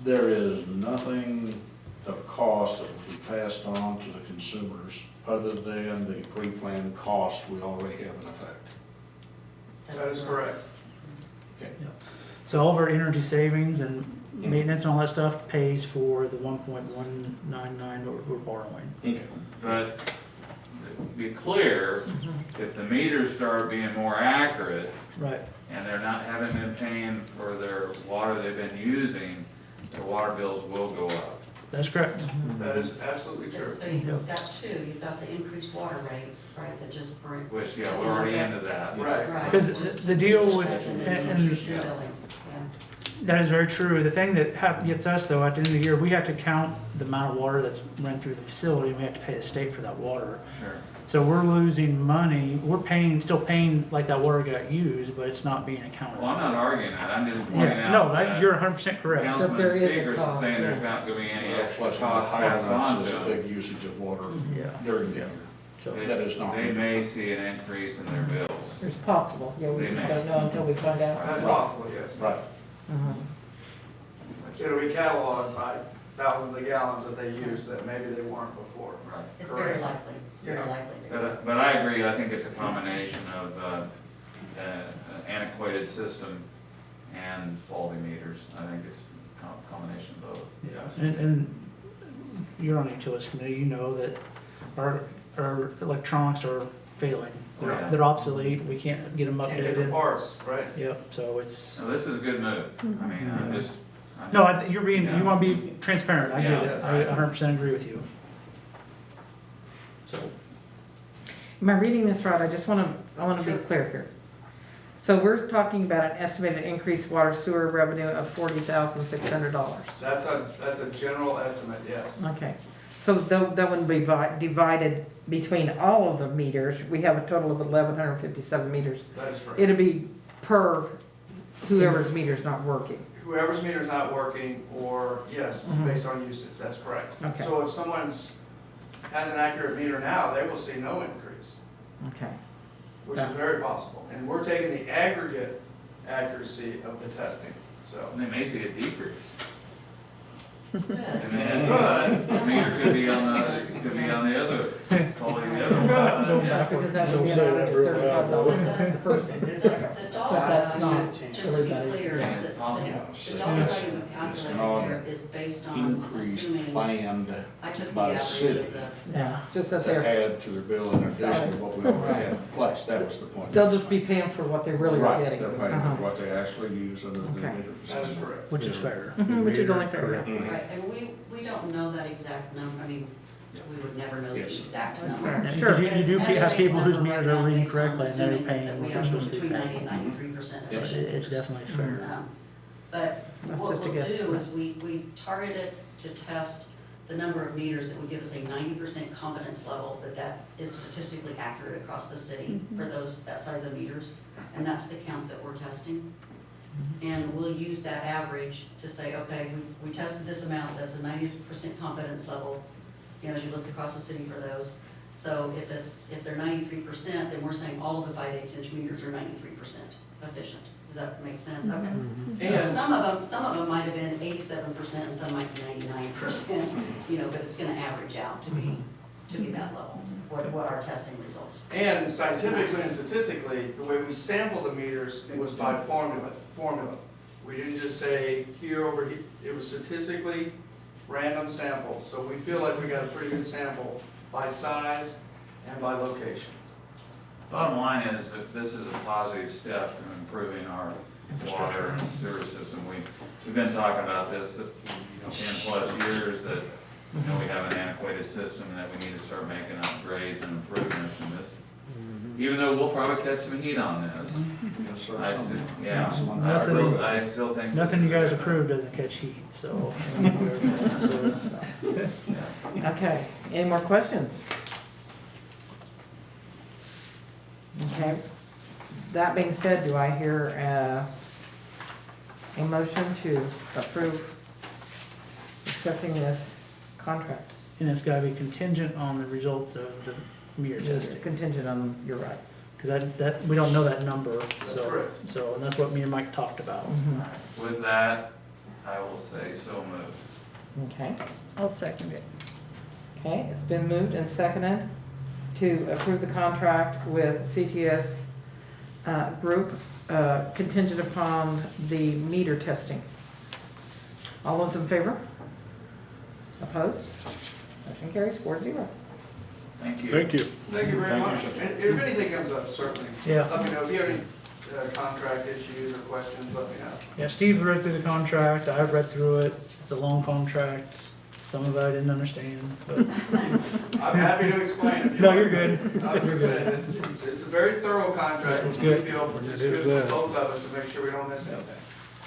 there is nothing of cost that will be passed on to the consumers other than the pre-planned cost we already have in effect. That is correct. Okay. So all of our energy savings and maintenance and all that stuff pays for the 1.199 that we're borrowing. Okay. But to be clear, if the meters start being more accurate Right. and they're not, haven't been paying for their water they've been using, their water bills will go up. That's correct. That is absolutely true. So you've got two, you've got the increased water rates, right, that just bring. Which, yeah, we're already into that. Right. Right. Because the deal with, And then and increased billing, yeah. that is very true. The thing that gets us though, at the end of the year, we have to count the amount of water that's run through the facility, and we have to pay the state for that water. Sure. So we're losing money, we're still paying like that water got used, but it's not being accounted Well, I'm for. not arguing that, I'm just pointing Yeah, no, out that you're 100% correct. Councilman there is a Seegers is cost, saying there's yeah. not gonna be any extra Plus, cost passed on hydrants to is a them. big usage of water Yeah. during the year. So That is not. They may see an increase in their bills. It's possible, yeah, we They just may. don't know until we find out. That's possible, yes. Right. Mhm. It'll be cataloged by thousands of gallons that they use that maybe they weren't before. Right. It's very Correct. likely, it's very Yeah. likely. But I agree, I think it's a combination of an antiquated system and faulty meters. I think it's a combination of both. Yeah, and you're on the utilities committee, you know that our electronics are failing. Right. They're obsolete, we can't get them Can't get the updated. parts, right? Yep, so it's, So this is a good move. I mean, I'm Yeah. just. no, you wanna be transparent, I get Yeah. it, I 100% agree with you. So, Am I reading this right? I want to be clear here. So we're talking about an estimated increased water sewer revenue of $40,600. That's a general estimate, yes. Okay, so that wouldn't be divided between all of the meters. We have a total of 1,157 meters. That is correct. It'd be per whoever's meter's not working. Whoever's meter's not working, or, yes, Mhm. based on usage, that's correct. Okay. So if someone's, has an accurate meter now, they will see no increase, Okay, which is very possible. And we're taking the aggregate accuracy of the testing, so. And they may see a decrease. Good. And then the meter could be on the other, probably the other one. Yeah. because that would be Don't say added that to real loud, $35 per person. It's like a, The dollar But that's value, not just to be everybody. clear, Yeah, the possible. dollar Yes. value It's calculated not there is based on Increase assuming, planned I took the by the average city of the, Yeah, it's just that to they're, add to their bill in addition to what we already have in place. That was the point. they'll just be paying for what they really are Right, getting. they're paying Uh-huh. for what they actually use under the Okay. meter That is system. correct. Which is fair. Mhm, which is only fair. Correct. Mhm. right, and we don't know that exact number, I mean, we would never know the Yes. exact That's number. fair. Yeah, Sure. You do It's an have people whose estimated meters number are right reading now based on correctly and they're assuming paying that what we they're have supposed to be between 90 paying. and 93% So efficient. It's definitely fair. But That's what just a we'll guess. do is we targeted to test the number of meters that would give us a 90% confidence level that that is statistically accurate across the city for that size of meters. And that's the count that we're testing. And we'll use that average to say, okay, we tested this amount, that's a 90% confidence level, you know, as you look across the city for those. So if they're 93%, then we're saying all of the 5/8" meters are 93% efficient. Does that make sense? Okay. So And- some of them might have been 87% and some might be 99%, you know, but it's gonna average out to be that level, what our testing results. And scientifically and statistically, the way we sampled the meters was by formula. We didn't just say here over here, it was statistically random samples. So we feel like we got a pretty good sample by size and by location. Bottom line is that this is a positive step in improving our water and sewer system. We've been talking about this 10+ years, that, you know, we have an antiquated system and that we need to start making upgrades and improvements in this. Even though we'll probably catch some heat on this. Yes, sir. I still, yeah, Nothing- I still think. Nothing this you is guys a- approve doesn't catch heat, so. Yeah. Okay, any more questions? Okay, that being said, do I hear a motion to approve accepting this contract? And it's gotta be contingent on the results of the meter testing. Contingent on, you're right. Cause that, we don't know that number, That's so, correct. so, and that's what me and Mike talked about. With that, I will say so moved. Okay, I'll second it. okay, it's been moved and seconded to approve the contract with CTS Group contingent upon the meter testing. All those in favor? Opposed? Motion carries 4-0. Thank you. Thank you. Thank you very much. And if anything comes up, certainly, Yeah. let me know. If you have any contract issues or questions, let me know. Yeah, Steve read through the contract, I've read through it, it's a long contract, some of it I didn't understand, but, I'm happy to explain if you No, want. you're good. I was You're just saying, it's a very thorough contract. It's We good. feel it's It is good that. for both of us to make sure we don't miss anything.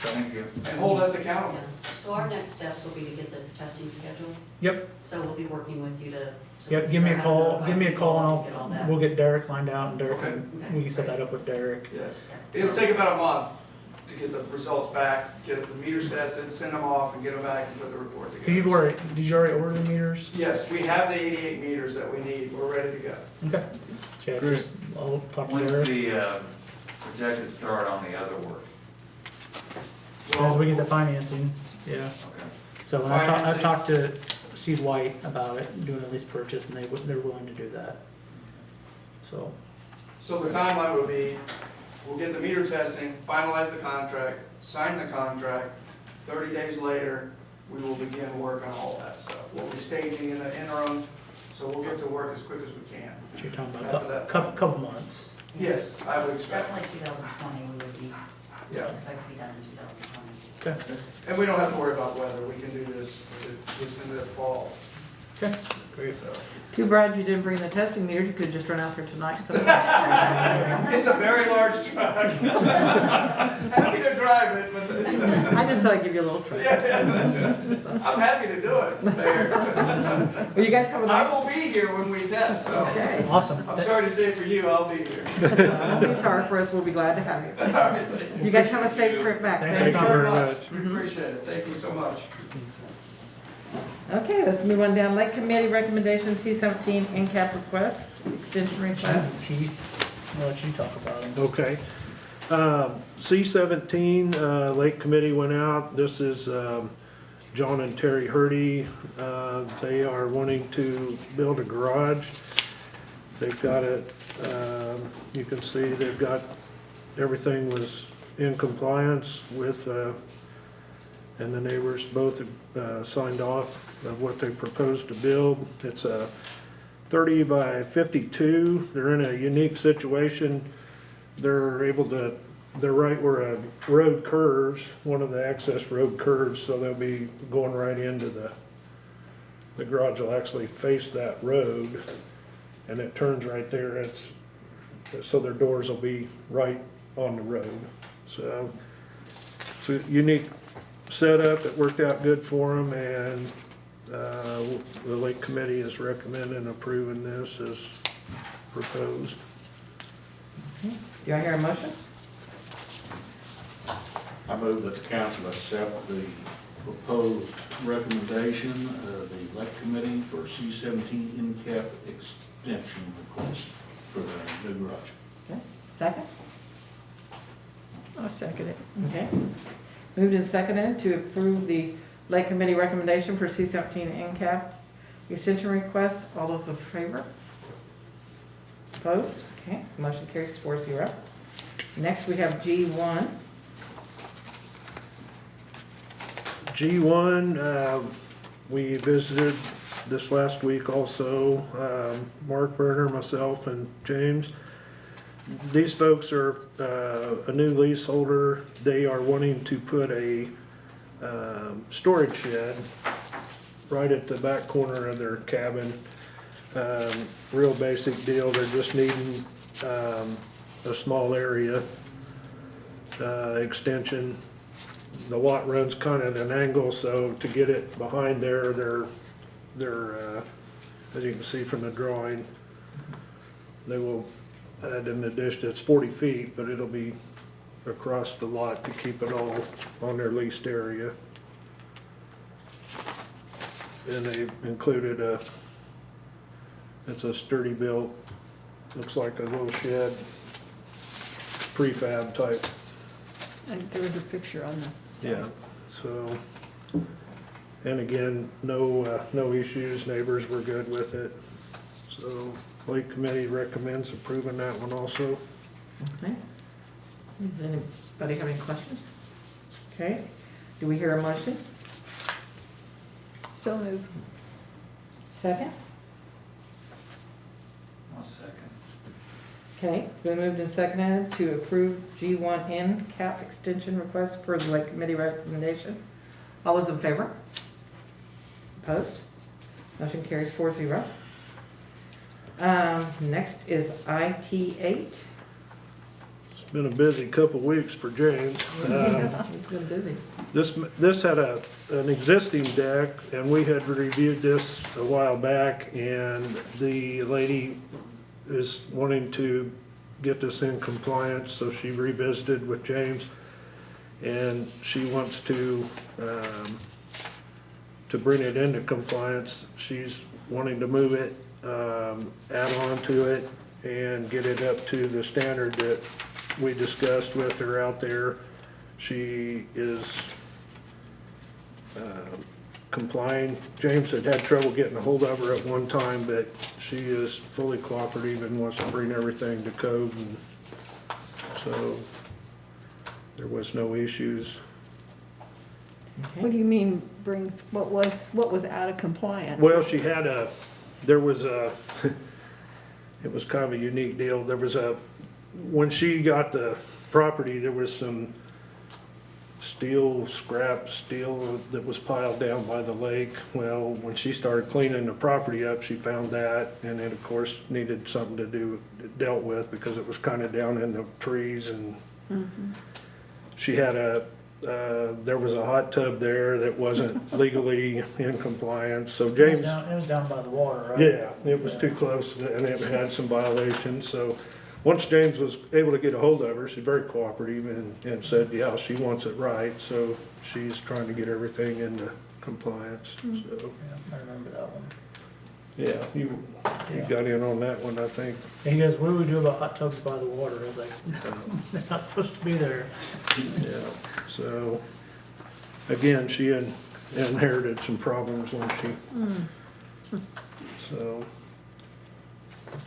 Thank you. And hold us accountable. Yeah. So our next steps will be to get the testing schedule. yep, So we'll be working with you to. so yep, give me a we'll call, have give me a call get all and that. we'll get Derek lined out, and Derek, Okay. we can set that up with Derek. Yes. It'll take about a month to get the results back, get the meters tested, send them off, and get them back and put the report together. Did you already order the meters? Yes, we have the 88 meters that we need. We're ready to go. Okay. So yeah, just, I'll talk to When's Derek, the projected start on the other work? as we get the financing, yeah. Okay. So when I Financing. talked to Steve White about it, doing a lease purchase, and they're willing to do that. So, So the timeline will be, we'll get the meter testing, finalize the contract, sign the contract. 30 days later, we will begin work on all that stuff. We'll be staging in the interim, so we'll get to work as quick as we can. so you're talking After about a that. couple months. Yes, I would expect. Definitely 2020, we would be, Yeah. expect to be done in 2020. Okay, And we don't have to worry about weather. We can do this as it gets into the fall. okay, great. Too bad you didn't bring the testing meters, you could've just run out there tonight and put them on. It's a very large large truck. Happy to drive it, but, I just thought I'd give you a little try. yeah, that's it. I'm happy to do it there. Well, you guys have a I nice, will be here when we test, so. okay. Awesome. I'm sorry to say for you, I'll be here. Don't be sorry for us, we'll be glad to have you. All right, thank you. You guys have a safe trip back. Thanks Thank for you coming. very very much. We appreciate it. Thank you so much. Okay, let's move on down. Lake Committee recommendation, C-17 NCAP request, extension request. Keith, I'll let you talk about it. Okay. C-17, Lake Committee went out. This is John and Terry Hurdy. They are wanting to build a garage. They've got it, you can see they've got, everything was in compliance with, and the neighbors both signed off of what they proposed to build. It's a 30 by 52. They're in a unique situation. They're able to, they're right where a road curves, one of the access road curves, so they'll be going right into the garage will actually face that road, and it turns right there. It's, so their doors will be right on the road. So it's a unique setup. It worked out good for them, and the Lake Committee is recommending approving this as proposed. Do I hear a motion? I move that the council accept the proposed recommendation of the Lake Committee for C-17 NCAP extension request for the new garage. Okay, second? I'll second it. Okay. Moved and seconded to approve the Lake Committee recommendation for C-17 NCAP extension request. All those in favor? Opposed? Okay, motion carries 4-0. Next, we have G1. G1, we visited this last week also, Mark Berner, myself, and James. These folks are a new leaseholder. They are wanting to put a storage shed right at the back corner of their cabin. Real basic deal. They're just needing a small area extension. The lot runs kind of at an angle, so to get it behind there, they're as you can see from the drawing, they will add an addition. It's 40 feet, but it'll be across the lot to keep it all on their leased area. And they included it's a sturdy built, looks like a little shed, prefab type. And there was a picture on the. Yeah, so, and again, no issues, neighbors were good with it. So Lake Committee recommends approving that one also. Okay. Does anybody have any questions? Okay. Do we hear a motion? So moved. Second? I'll second. Okay, it's been moved and seconded to approve G1N cap extension request per the Lake Committee recommendation. All those in favor? Opposed? Motion carries 4-0. Next is IT8. It's been a busy couple weeks for James. It's been busy. This had an existing deck, and we had reviewed this a while back, and the lady is wanting to get this in compliance, so she revisited with James, and she wants to bring it into compliance. She's wanting to move it, add on to it, and get it up to the standard that we discussed with her out there. She is complying. James had trouble getting a hold of her at one time, but she is fully cooperative and wants to bring everything to code, and so there was no issues. What do you mean bring, what was out of compliance? Well, she had there was it was kind of a unique deal. There was when she got the property, there was some scrap steel that was piled down by the lake. Well, when she started cleaning the property up, she found that, and it of course needed something to do, dealt with, because it was kind of down in the trees, and she had there was a hot tub there that wasn't legally in compliance, so James. It was down by the water, right? Yeah, it was too close, and it had some violations, so once James was able to get a hold of her, she's very cooperative and said, yeah, she wants it right, so she's trying to get everything into compliance, so. Yeah, I remember that one. Yeah, you got in on that one, I think. And he goes, what do we do about hot tubs by the water? I was like, they're not supposed to be there. Yeah, so, again, she inherited some problems when she, so.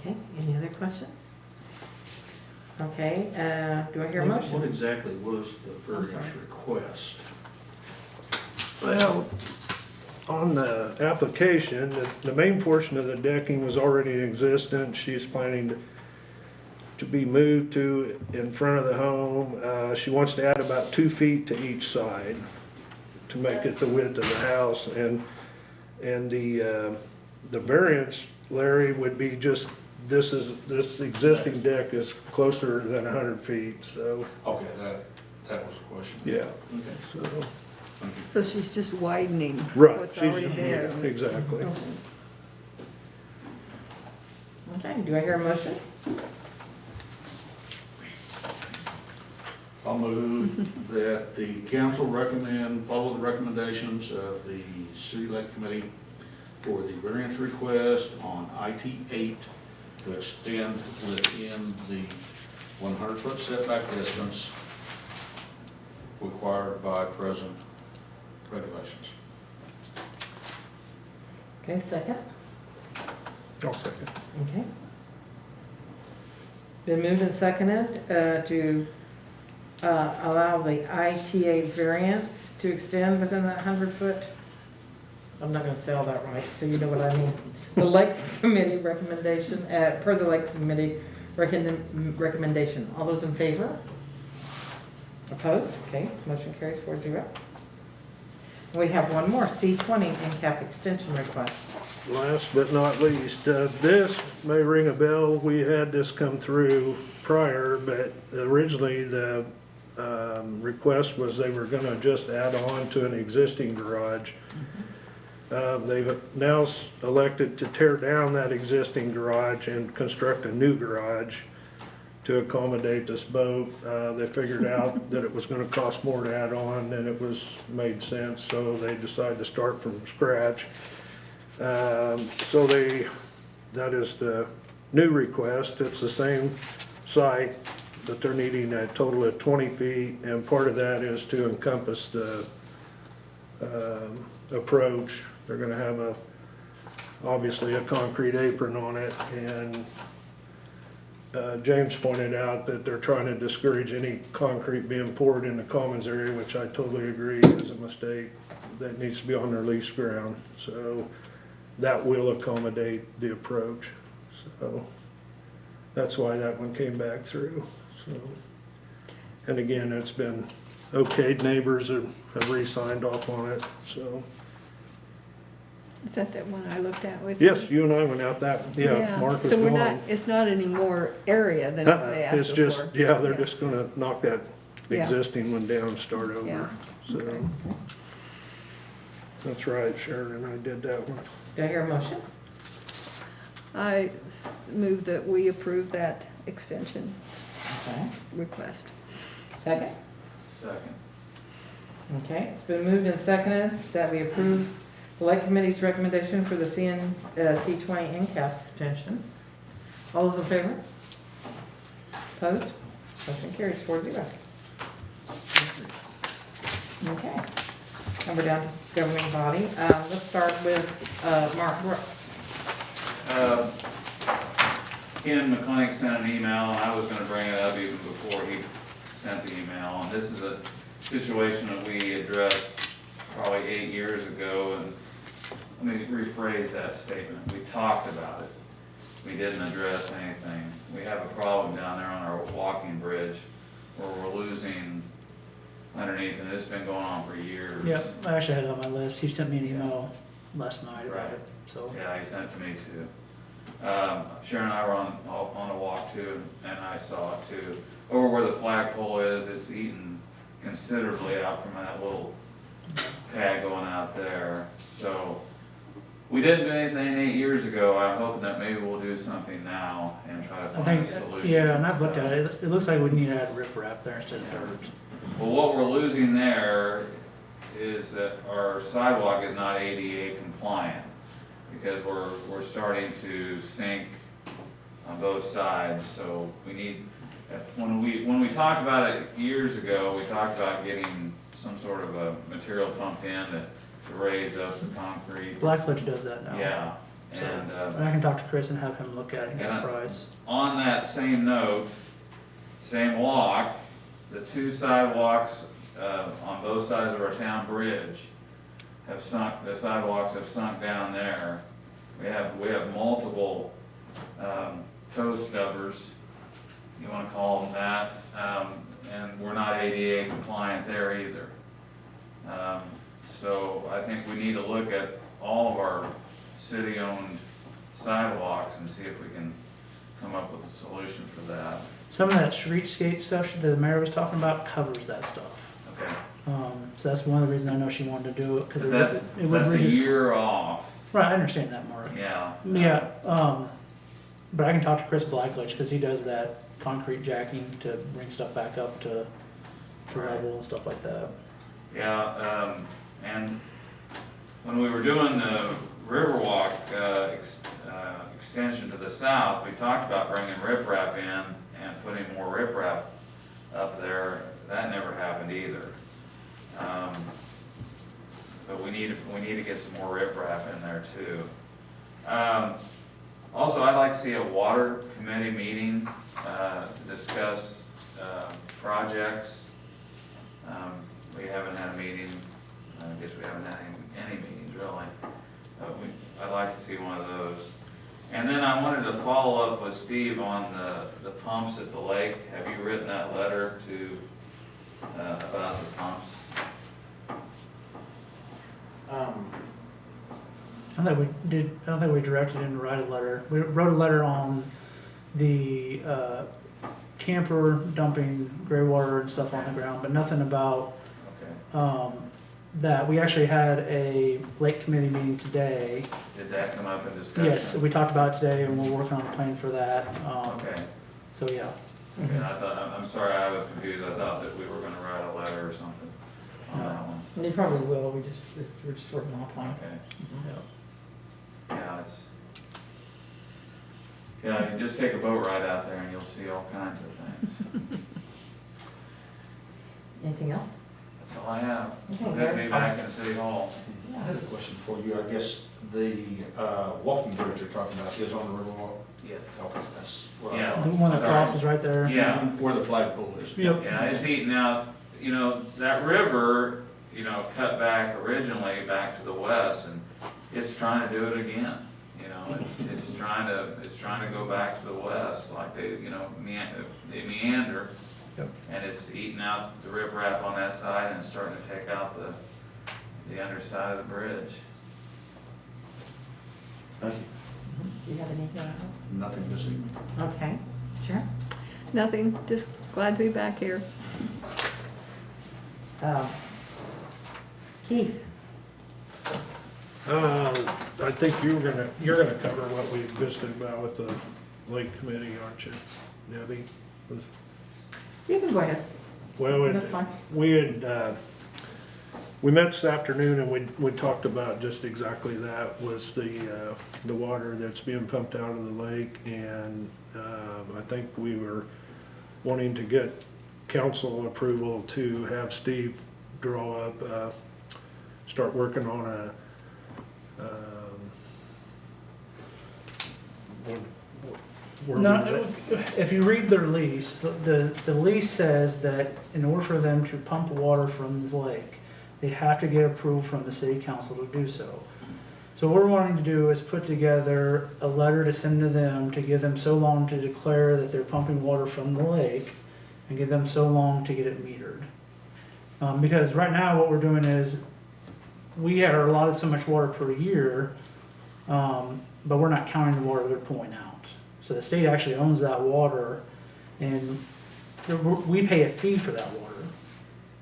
Okay, any other questions? Okay, do I hear a What motion? exactly was the variance sorry. request? Well, on the application, the main portion of the decking was already in existence. She's planning to be moved to in front of the home. She wants to add about 2 feet to each side to make it the width of the house. And the variance, Larry, would be just, this existing deck is closer than 100 feet, so, Okay, that was the question. yeah, Okay, so. thank you. So she's just widening Right. what's she's- already there. yeah, Exactly. Okay, do I hear a motion? I'll move that the council follow the recommendations of the City Lake Committee for the variance request on IT-8 to extend within the 100-foot setback distance required by present regulations. Okay, second. I'll second. Okay. Been moved and seconded to allow the ITA variance to extend within that 100-foot. I'm not gonna say all that right, so you know what I mean. The Lake Committee recommendation, per the Lake Committee recommendation. All those in favor? Opposed? Okay, motion carries 4-0. We have one more, C20 NCAP extension request. Last but not least, this may ring a bell. We had this come through prior, but originally the request was they were gonna just add on to an existing garage. They've now elected to tear down that existing garage and construct a new garage to accommodate this boat. They figured out that it was gonna cost more to add on than it made sense, so they decided to start from scratch. So that is the new request. It's the same site, but they're needing a total of 20 feet, and part of that is to encompass the approach. They're gonna have obviously a concrete apron on it, and James pointed out that they're trying to discourage any concrete being poured in the commons area, which I totally agree is a mistake. That needs to be on their leased ground, so that will accommodate the approach. So that's why that one came back through, so. And again, it's been okayed, neighbors have re-signed off on it, so. Is that one I looked at with you? Yes, you and I went out that, yeah, Mark was So we're gone. not, it's not any more area than what they asked It's for. just, yeah, they're just gonna knock that Yeah. existing one down and start Yeah. over, so. Okay. That's right, Sharon and I did that one. Do I hear a motion? I move that we approve that extension Okay, request. second? Second. Okay, it's been moved and seconded that we approve the Lake Committee's recommendation for the C20 NCAP extension. All those in favor? Opposed? Motion carries 4-0. Okay, and we're down to governing body. Let's start with Mark Brooks. Ken McClintock sent an email, and I was gonna bring it up even before he sent the email, and this is a situation that we addressed probably 8 years ago, and let me rephrase that statement. We talked about it. We didn't address anything. We have a problem down there on our walking bridge where we're losing underneath, and it's been going on for years. Yeah, I actually had it on my list. He sent me an email last night about Right. it, so. Yeah, he sent it to me too. Sharon and I were on a walk too, and I saw it too. Over where the flagpole is, it's eaten considerably out from that little pad going out there. So, we didn't do anything 8 years ago. I'm hoping that maybe we'll do something now and try to I find think, a solution. yeah, and I've looked at it. It looks like we need to add riprap there instead of dirt. Well, what we're losing there is that our sidewalk is not ADA compliant, because we're starting to sink on both sides, so we need, when we talked about it years ago, we talked about getting some sort of a material pump in to raise up the concrete. Blackledge does that now. Yeah, So, and, I can talk to Chris and have him look at it and get a Yeah. price. on that same note, same walk, the two sidewalks, on both sides of our town bridge have sunk, the sidewalks have sunk down there. We have multiple, toe stubbers, you wanna call them that, and we're not ADA compliant there either. So I think we need to look at all of our city-owned sidewalks and see if we can come up with a solution for that. Some of that streetscape stuff that the mayor was talking about covers that stuff. Okay, So that's one of the reasons I know she wanted to do it, because but it would that's a year off, Right, I understand that, Mark. yeah. Yeah, but I can talk to Chris Blackledge, because he does that concrete jacking to bring stuff back up to Right. level and stuff like that. Yeah, and when we were doing the Riverwalk, extension to the south, we talked about bringing riprap in and putting more riprap up there. That never happened either. But we need to get some more riprap in there too. Also, I'd like to see a water committee meeting, to discuss, projects. We haven't had a meeting, I guess we haven't had any meetings really. But I'd like to see one of those. And then I wanted to follow up with Steve on the pumps at the lake. Have you written that letter to, about the pumps? I don't think we directed him to write a letter. We wrote a letter on the, camper dumping gray water and stuff on the ground, but nothing about, Okay. that. We actually had a lake committee meeting today. Did that come up in discussion? Yes, we talked about it today, and we're working on a plan for that. Okay. So, yeah. Okay, I thought, I'm sorry, I was confused. I thought that we were gonna write a letter or something on that one. And you probably will, we're just working off on it. Okay. Yeah, yeah, you just take a boat ride out there and you'll see all kinds of things. Anything else? That's all I have. Okay, Good to Gary. be back in City Hall. I had a question for you. I guess the walking bridge you're talking about is on the Riverwalk? Yes. Okay, that's what I Yeah. The thought. one that crosses right there. Yeah, Where the flagpole is. Yep. yeah, it's eating out, that river, cut back originally back to the west, and it's trying to do it again. It's trying to go back to the west, like they meander. Yep. And it's eating out the riprap on that side and it's starting to take out the underside of the bridge. Thank you. Do you have anything else? Nothing this evening. Okay, sure. Nothing, just glad to be back here. Keith? I think you're gonna cover what we visited about with the lake committee, aren't you, Debbie? You can go ahead. Well, That's fine. we had, we met this afternoon and we talked about just exactly that, was the water that's being pumped out of the lake. And, I think we were wanting to get council approval to have Steve draw up, start working on a, No, if you read their lease, the lease says that in order for them to pump water from the lake, they have to get approval from the city council to do so. So what we're wanting to do is put together a letter to send to them, to give them so long to declare that they're pumping water from the lake, and give them so long to get it metered. Because right now what we're doing is, we are allotted so much water per year, but we're not counting the water they're pulling out. So the state actually owns that water, and we pay a fee for that water.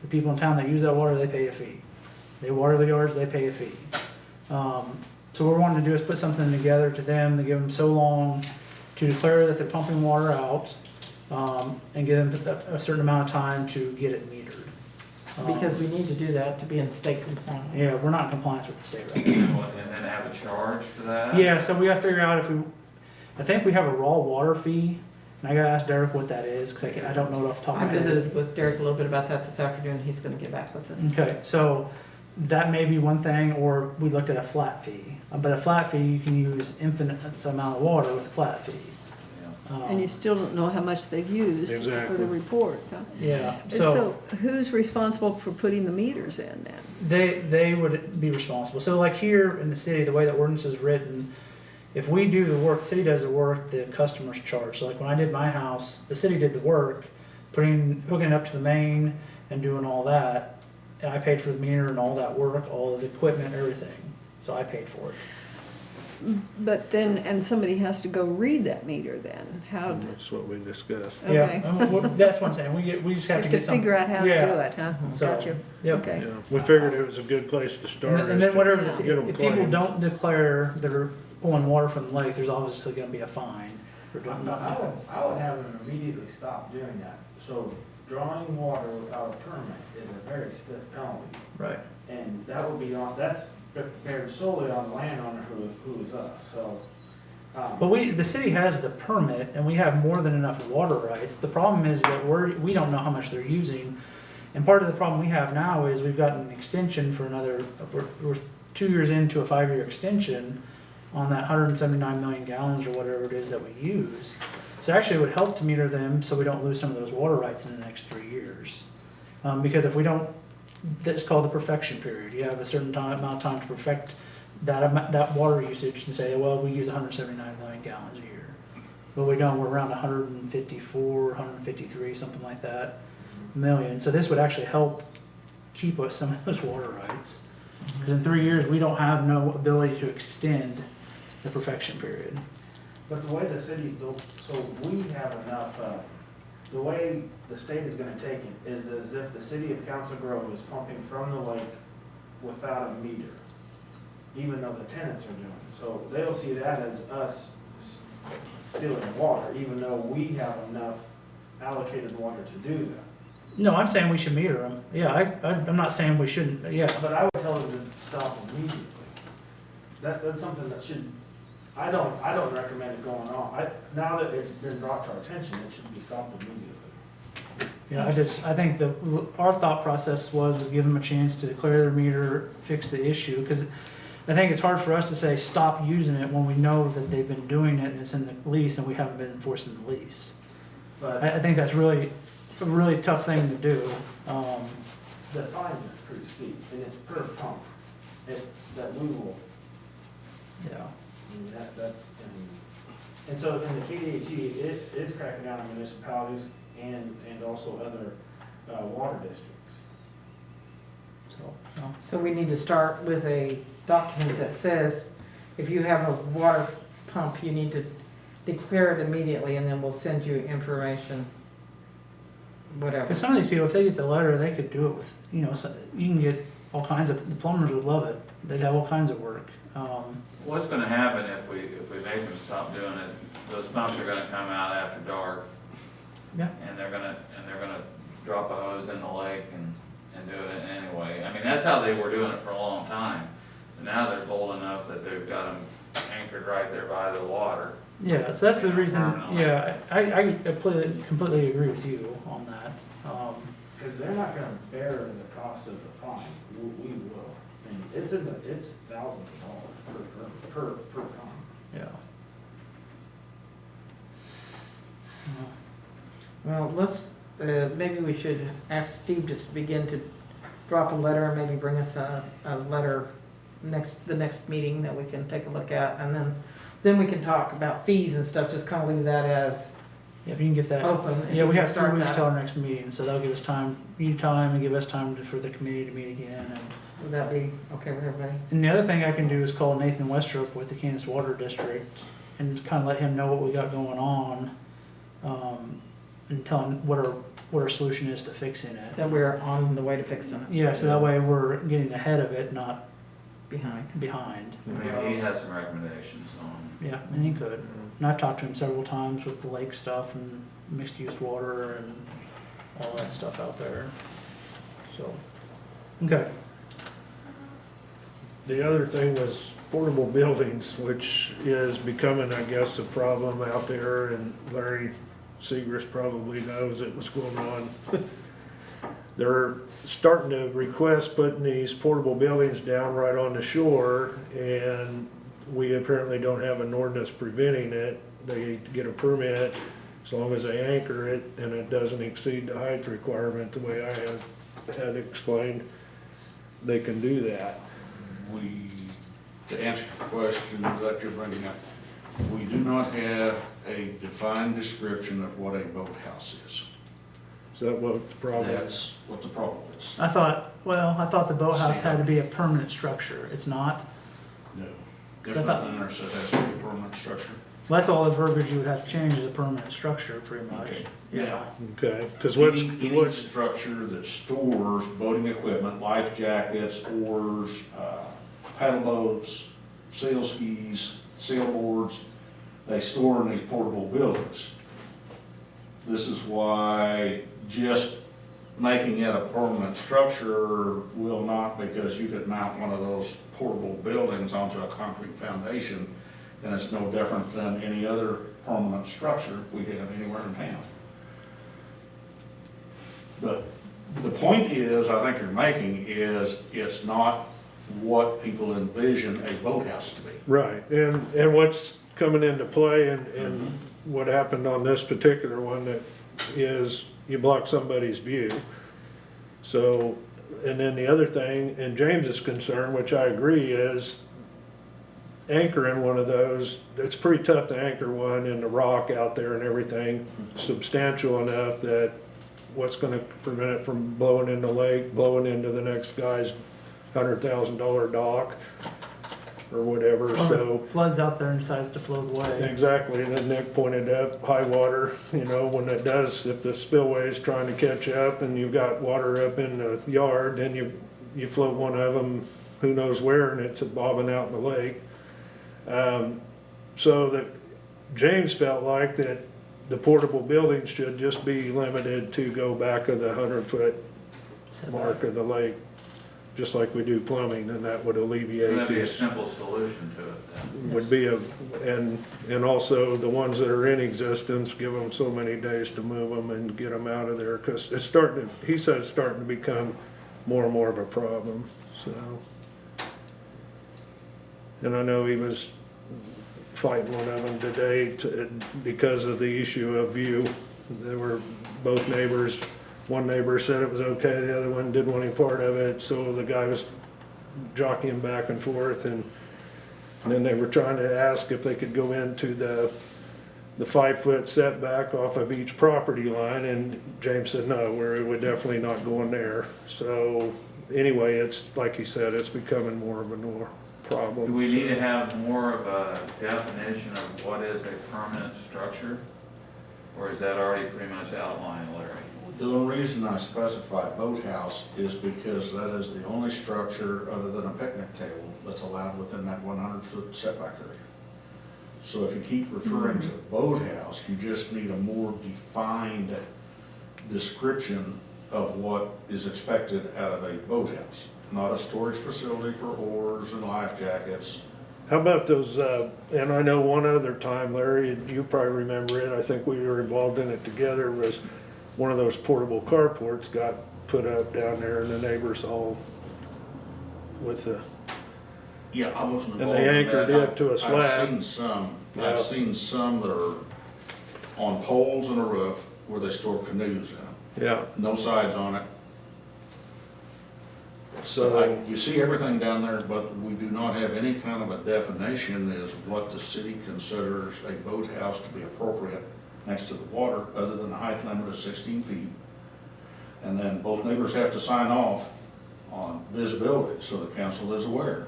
The people in town that use that water, they pay a fee. They water the yards, they pay a fee. So what we're wanting to do is put something together to them, to give them so long to declare that they're pumping water out, and give them a certain amount of time to get it metered. Because we need to do that to be in state compliance. Yeah, we're not in compliance with the state right now. And then have a charge for that? Yeah, so we gotta figure out I think we have a raw water fee, and I gotta ask Derek what that is, cause I don't know it off the top of I my head. visited with Derek a little bit about that this afternoon, he's gonna get back with us. Okay, so that may be one thing, or we looked at a flat fee. But a flat fee, you can use infinite amount of water with a flat fee. And you still don't know how much they've used for Exactly. the report, huh? Yeah, So who's responsible for putting the meters in then? they would be responsible. So like here in the city, the way the ordinance is written, if we do the work, the city does the work, the customer's charged. So like when I did my house, the city did the work, hooking it up to the main and doing all that. And I paid for the meter and all that work, all of the equipment, everything. So I paid for it. But then, and somebody has to go read that meter then, how, That's what we discussed. okay. Yeah, that's what I'm saying. We just have Have to to get some. figure out how to Yeah. do it, huh? So, Gotcha, Yep. okay. Yeah, we figured it was a good place to start. And is then to whatever, Yeah. get 'em if people claimed. don't declare they're pulling water from the lake, there's obviously gonna be a fine for doing that. I would have them immediately stop doing that. So drawing water without a permit is a very stiff penalty. Right. And that would be that's beared solely on the landowner who is us, so. But the city has the permit and we have more than enough water rights. The problem is that we don't know how much they're using. And part of the problem we have now is we've got an extension for we're 2 years into a 5-year extension on that 179 million gallons or whatever it is that we use. So actually it would help to meter them so we don't lose some of those water rights in the next 3 years. Because if we don't, that's called the perfection period. You have a certain amount of time to perfect that water usage and say, well, we use 179 million gallons a year. But we don't, we're around 154, 153, something like that, million. So this would actually help keep us some of those water rights. Because in 3 years, we don't have no ability to extend the perfection period. But the way the city, so we have enough, the way the state is gonna take it is as if the city of Council Grove is pumping from the lake without a meter, even though the tenants are doing it. So they'll see that as us stealing water, even though we have enough allocated water to do that. No, I'm saying we should meter them. Yeah, I'm not saying we shouldn't, yeah. But I would tell them to stop immediately. That's something that should, I don't recommend it going on. Now that it's been brought to our attention, it should be stopped immediately. Yeah, I think our thought process was give them a chance to declare their meter, fix the issue, because I think it's hard for us to say stop using it when we know that they've been doing it and it's in the lease and we haven't been enforcing the lease. But I think that's really, a really tough thing to do. the fines are pretty steep, and it's per pump. That we will, Yeah. I mean, that's, and so in the KDHE, it is cracking down on municipalities and also other water districts. So, no. So we need to start with a document that says, if you have a water pump, you need to declare it immediately, and then we'll send you information, whatever. Because some of these people, if they get the letter, they could do it with, you can get all kinds of, the plumbers would love it. They'd have all kinds of work. What's gonna happen if we make them stop doing it? Those pumps are gonna come out after dark. Yeah. And they're gonna drop a hose in the lake and do it anyway. I mean, that's how they were doing it for a long time. And now they're bold enough that they've got them anchored right there by the water. Yeah, so that's the reason, Permanently. yeah, I completely agree with you on that. Because they're not gonna bear the cost of the fine, we will. And it's thousands of dollars per ton. Yeah. Well, let's, maybe we should ask Steve to begin to drop a letter, and maybe bring us a letter the next meeting that we can take a look at, and then we can talk about fees and stuff, just kind of leave that as Yeah, if you can get that. Open, if Yeah, you we can have start 3 weeks that. till our next meeting, so that'll give us time, you time, and give us time for the committee to meet again. Would that be okay with everybody? And the other thing I can do is call Nathan Westrup with the Kansas Water District and kind of let him know what we got going on, and tell him what our solution is to fixing it. That we're on the way to fixing it, Yeah, so that way we're getting ahead of it, not behind. behind. Maybe he has some recommendations on. Yeah, and he could. And I've talked to him several times with the lake stuff and mixed use water and all that stuff out there. So, okay. The other thing was portable buildings, which is becoming, I guess, a problem out there, and Larry Segrist probably knows it was going on. They're starting to request putting these portable buildings down right on the shore, and we apparently don't have an ordinance preventing it. They get a permit as long as they anchor it and it doesn't exceed the height requirement, the way I had explained, they can do that. To answer the question that you're bringing up, we do not have a defined description of what a boathouse is. Is that what the problem is? That's what the problem is. I thought the boathouse had to be a permanent structure. It's not. No. There's I thought- nothing in there that says it has to be a permanent structure. Well, that's all the verbiage you would have to change is a permanent structure, pretty much. Okay. Yeah. Okay, because what's, Any structure that stores boating equipment, life jackets, oars, paddle boats, sail skis, sailboards, they store in these portable buildings. This is why just making it a permanent structure will not, because you could mount one of those portable buildings onto a concrete foundation, and it's no different than any other permanent structure we have anywhere in town. But the point is, I think you're making, is it's not what people envision a boathouse to be. right, and what's coming into play and what happened on this particular one that is you block somebody's view. So, and then the other thing, and James's concern, which I agree, is anchoring one of those, it's pretty tough to anchor one in the rock out there and everything, substantial enough that what's gonna prevent it from blowing in the lake, blowing into the next guy's $100,000 dock or whatever, so. Floods out there and decides to float away. Exactly, and then Nick pointed up, high water, you know, when it does, if the spillway is trying to catch up and you've got water up in the yard, then you float one of them, who knows where, and it's bobbing out in the lake. So that James felt like that the portable buildings should just be limited to go back of the 100-foot mark of the lake, just like we do plumbing, and that would So alleviate that'd be a these. simple solution to it then. Would be and also the ones that are in existence, give them so many days to move them and get them out of there, because it's starting to, he said it's starting to become more and more of a problem, so. And I know he was fighting one of them today because of the issue of view. They were both neighbors. One neighbor said it was okay, the other one didn't want any part of it, so the guy was jockeying back and forth, and then they were trying to ask if they could go into the 5-foot setback off of each property line, and James said, no, we're definitely not going there. So anyway, it's, like he said, it's becoming more of a problem. Do we need to have more of a definition of what is a permanent structure? Or is that already pretty much outlined, Larry? The only reason I specify boathouse is because that is the only structure other than a picnic table that's allowed within that 100-foot setback area. So if you keep referring to boathouse, you just need a more defined description of what is expected out of a boathouse, not a storage facility for oars and life jackets. How about those, and I know one other time, Larry, you probably remember it, I think we were involved in it together, was one of those portable carports got put up down there and the neighbors all with the, Yeah, I wasn't And involved they in anchored that. it to a slab. I've Yeah. seen some that are on poles and a roof where they store canoes in them. yeah, No sides on it. so, You see everything down there, but we do not have any kind of a definition as what the city considers a boathouse to be appropriate next to the water, other than the height limit of 16 feet. And then both neighbors have to sign off on visibility, so the council is aware.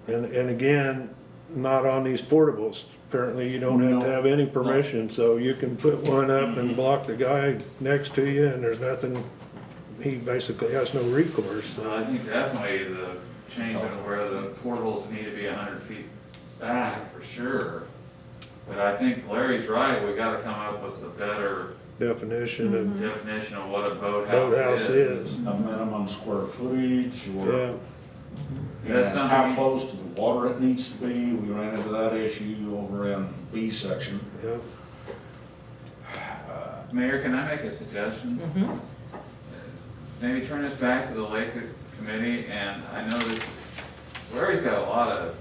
And again, not on these portables. Apparently you don't have to No. have any permission, so you can put one up and block the guy next to you and there's nothing, he basically has no recourse, So so. I think definitely the change in where the portables need to be 100 feet back, for sure. But I think Larry's right, we gotta come up with a better Definition of, definition of what a boathouse Boathouse is. is. A minimum square footage, or yeah, Is that and something how we- close to the water it needs to be. We ran into that issue over in B section. yeah. Mayor, can I make a suggestion? Mhm. Maybe turn this back to the Lake Committee, and I know that Larry's got a lot of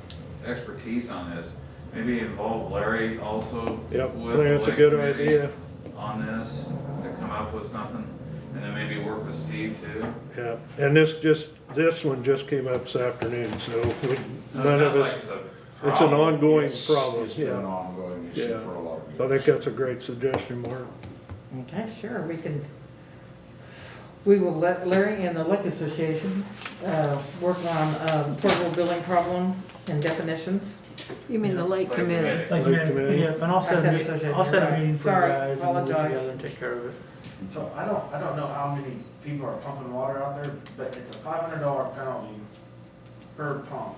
expertise on this. Maybe involve Larry also Yep, with I the think that's a Lake good Committee idea, on this, to come up with something, and then maybe work with Steve too. yeah. And this one just came up this afternoon, so we, It none of sounds like us, it's a it's an problem. ongoing It's problem, been an yeah. ongoing issue Yeah. for a lot of years. So I think that's a great suggestion, Mark. Okay, sure, we will let Larry and the Lake Association, work on, portable building problem and definitions. You mean the Lake Lake Committee? Like, Lake Committee. yeah, and I'll I said set association, I'll set a sorry. meeting for you Sorry, guys and we'll get apologize. together and take care of it. So I don't know how many people are pumping water out there, but it's a $500 penalty per pump.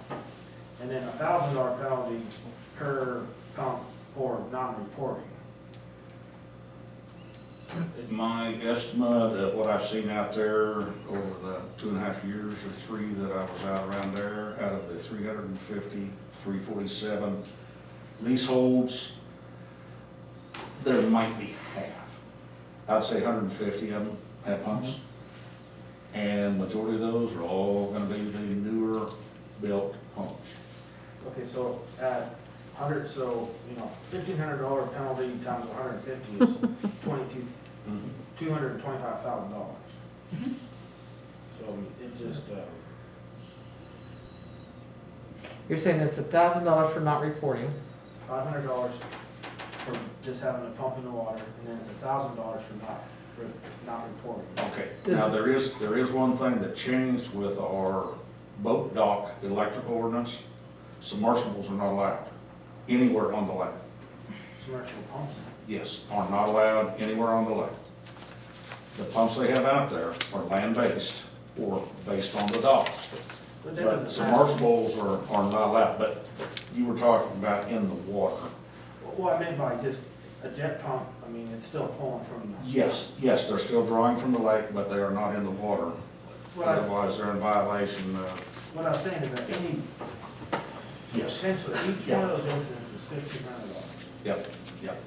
And then a $1,000 penalty per pump for non-reporting. My estimate of what I've seen out there over the 2.5 years or 3 that I was out around there, out of the 350, 347 leaseholds, there might be half. I'd say 150 of them have pumps. And majority of those are all gonna be the newer built homes. Okay, so at 100, so, $1,500 penalty times 150 is $225,000. So it just, You're saying it's $1,000 for not reporting. $500 for just having a pump in the water, and then it's $1,000 for not reporting. Okay, now there is one thing that changed with our boat dock electrical ordinance. Submersibles are not allowed anywhere on the lake. Submersible pumps. Yes, are not allowed anywhere on the lake. The pumps they have out there are land-based or based on the docks. But that But doesn't matter. submersibles are not allowed, but you were talking about in the water. What I meant by just a jet pump, I mean, it's still pulling from the. Yes, they're still drawing from the lake, but they are not in the water. What Otherwise, they're in violation of, I was saying is that any, yes, essentially, each one of those incidents is $1,500. yep, yep.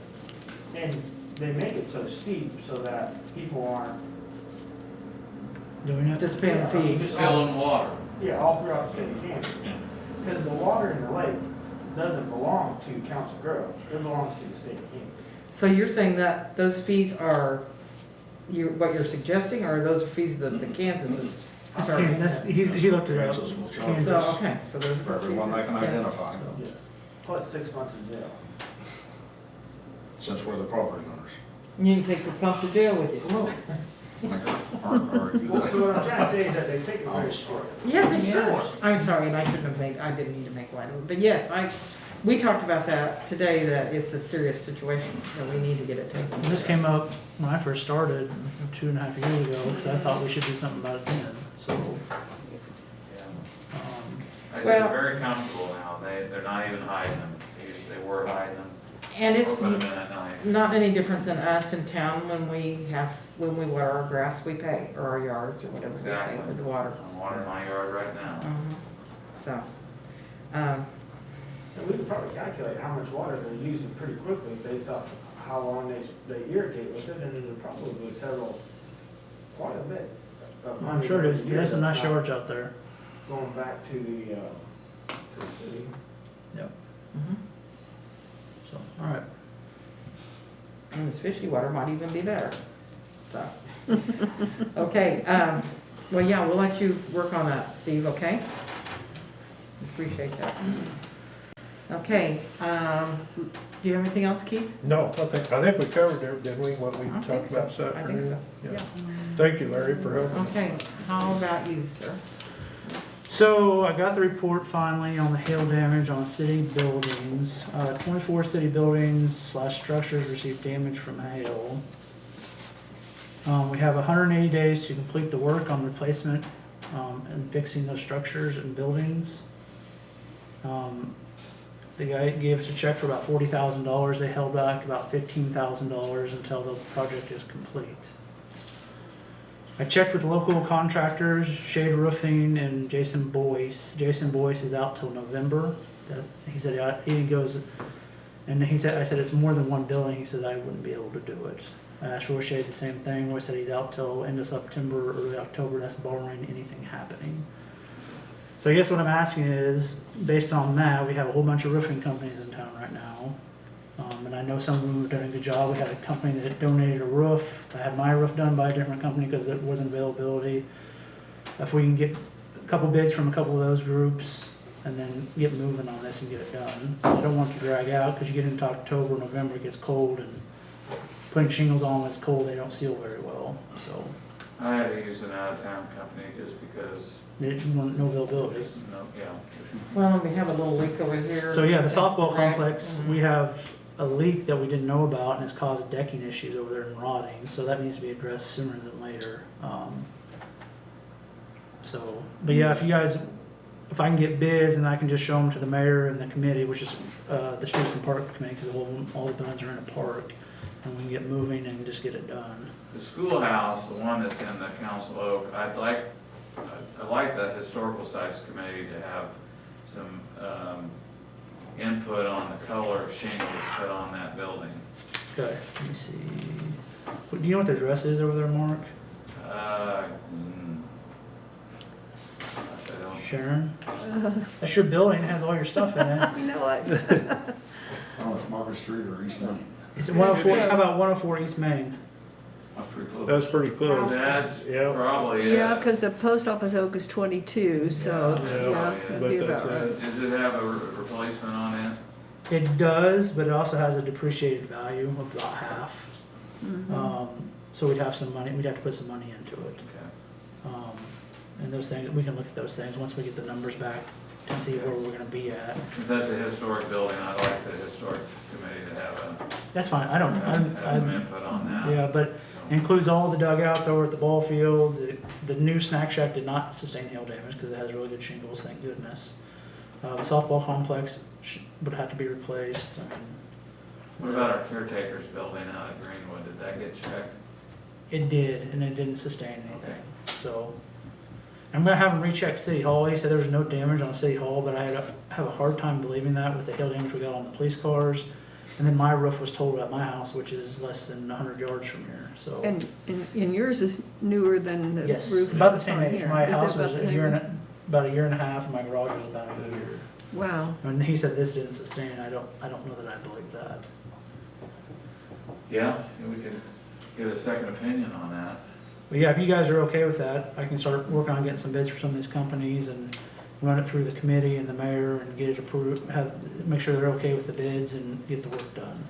And they make it so steep so that people aren't, Doing it? Just paying a fee. Spilling water. yeah, all throughout the city of Kansas. Because the water in the lake doesn't belong to Council Grove, it belongs to the state of Kansas. So you're saying that those fees are, what you're suggesting, or are those fees that the Kansas is? That's Kansas, that's, he looked it up. Kansas will charge Kansas. So, okay, so those are. For everyone they can identify, Yes. Plus 6 months in jail. since we're the property owners. You can take your pump to jail with you. Or you Well, so what I'm trying to say is that they take it I'm very sorry. short. Yeah, they should. I'm sorry, and I shouldn't have made, I didn't mean to make light of it, but yes, we talked about that today, that it's a serious situation, that we need to get it taken. This came up when I first started 2.5 years ago, because I thought we should do something about it then, so. I said Well- they're very comfortable now, they're not even hiding them, they were hiding them, And or it's put them in at night. not any different than us in town when we water our grass, we pay, or our yards, or whatever we pay Exactly. for the water. I'm watering my yard right now. So, And we could probably calculate how much water they're using pretty quickly based off how long they irrigate with it, and there's probably quite a bit of money. I'm sure every year there's some nice that's not yards out there. Going back to the city. mhm. So, all right. And this fishy water might even be better, so. Okay, well, yeah, we'll let you work on that, Steve, okay? Appreciate that. Okay, do you have anything else, Keith? No, I think we covered it, didn't we, what we I think talked so. about this I think afternoon? so. Yeah. Thank you, Larry, for helping. Okay, how about you, sir? So I got the report finally on the hail damage on city buildings. 24 city buildings / structures received damage from hail. We have 180 days to complete the work on replacement and fixing those structures and buildings. The guy gave us a check for about $40,000. They held back about $15,000 until the project is complete. I checked with local contractors, Shade Roofing and Jason Boyce. Jason Boyce is out till November. He said, he goes, and he said, I said, it's more than one building. He said, I wouldn't be able to do it. I asked Roy Shade the same thing. Roy said he's out till end of September, early October. That's barring anything happening. So I guess what I'm asking is, based on that, we have a whole bunch of roofing companies in town right now. And I know some of them have done a good job. We had a company that donated a roof. I had my roof done by a different company because there wasn't availability. If we can get a couple bids from a couple of those groups and then get moving on this and get it done. I don't want it to drag out because you get into October, November, it gets cold, and putting shingles on when it's cold, they don't seal very well. So I had to use an out-of-town company just because there's no availability. there's no, yeah. Well, we have a little leak over here. So yeah, the softball Correct. complex, Mhm. we have a leak that we didn't know about and it's caused decking issues over there and rotting, so that needs to be addressed sooner than later. But yeah, if you guys, if I can get bids and I can just show them to the mayor and the committee, which is the Streets and Park Committee, because all the buildings are in a park, and we can get moving and just get it done. The schoolhouse, the one that's in the Council Oak, I'd like the Historical Sites Committee to have some input on the color of shingles put on that building. Okay, let me see. Do you know what the address is over there, Mark? I don't, Sharon? That's your building, it has all your stuff in it. You know what? I don't know if Margaret Street or East Main. It's 104, how about 104 East Main? That's pretty close. That's pretty close. that's Yeah. probably it. Yeah, because the post office oak is 22, so, Yeah, yeah, but it'd be that's about right. Does it have a replacement on it? It does, but it also has a depreciated value of about half. Mhm. So we'd have some money, we'd have to put some money into it. Okay. And those things, we can look at those things once we get the numbers back to see where we're gonna be at. Since that's a historic building, I'd like the historic committee to have That's fine, I don't, have some input on that. yeah, but includes all the dugouts over at the ball fields. The new snack shack did not sustain hail damage because it has really good shingles, thank goodness. The softball complex would have to be replaced. What about our caretaker's building out at Greenwood? Did that get checked? It did, and it didn't sustain anything, so. I'm gonna have them recheck City Hall. He said there was no damage on City Hall, but I have a hard time believing that with the hail damage we got on the police cars. And then my roof was totaled at my house, which is less than 100 yards from here, so. And yours is newer than the Yes, roof about the that's same on age. here. My Is it house about was the a same year age? about a year and a half, and my garage was about a year. Wow. And he said this didn't sustain. I don't know that I believe that. Yeah, we could get a second opinion on that. But yeah, if you guys are okay with that, I can start working on getting some bids for some of these companies and run it through the committee and the mayor and get it approved, make sure they're okay with the bids and get the work done.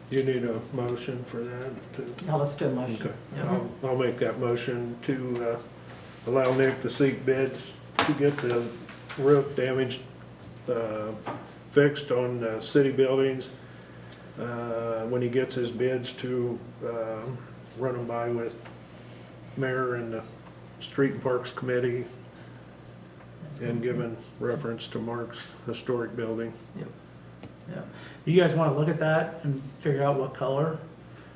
You need a motion for that? Now let's do a motion. Okay, Yeah. I'll make that motion to allow Nick to seek bids to get the roof damage fixed on city buildings. When he gets his bids to run them by with mayor and the Street and Parks Committee and given reference to Mark's historic building. Yeah. You guys want to look at that and figure out what color?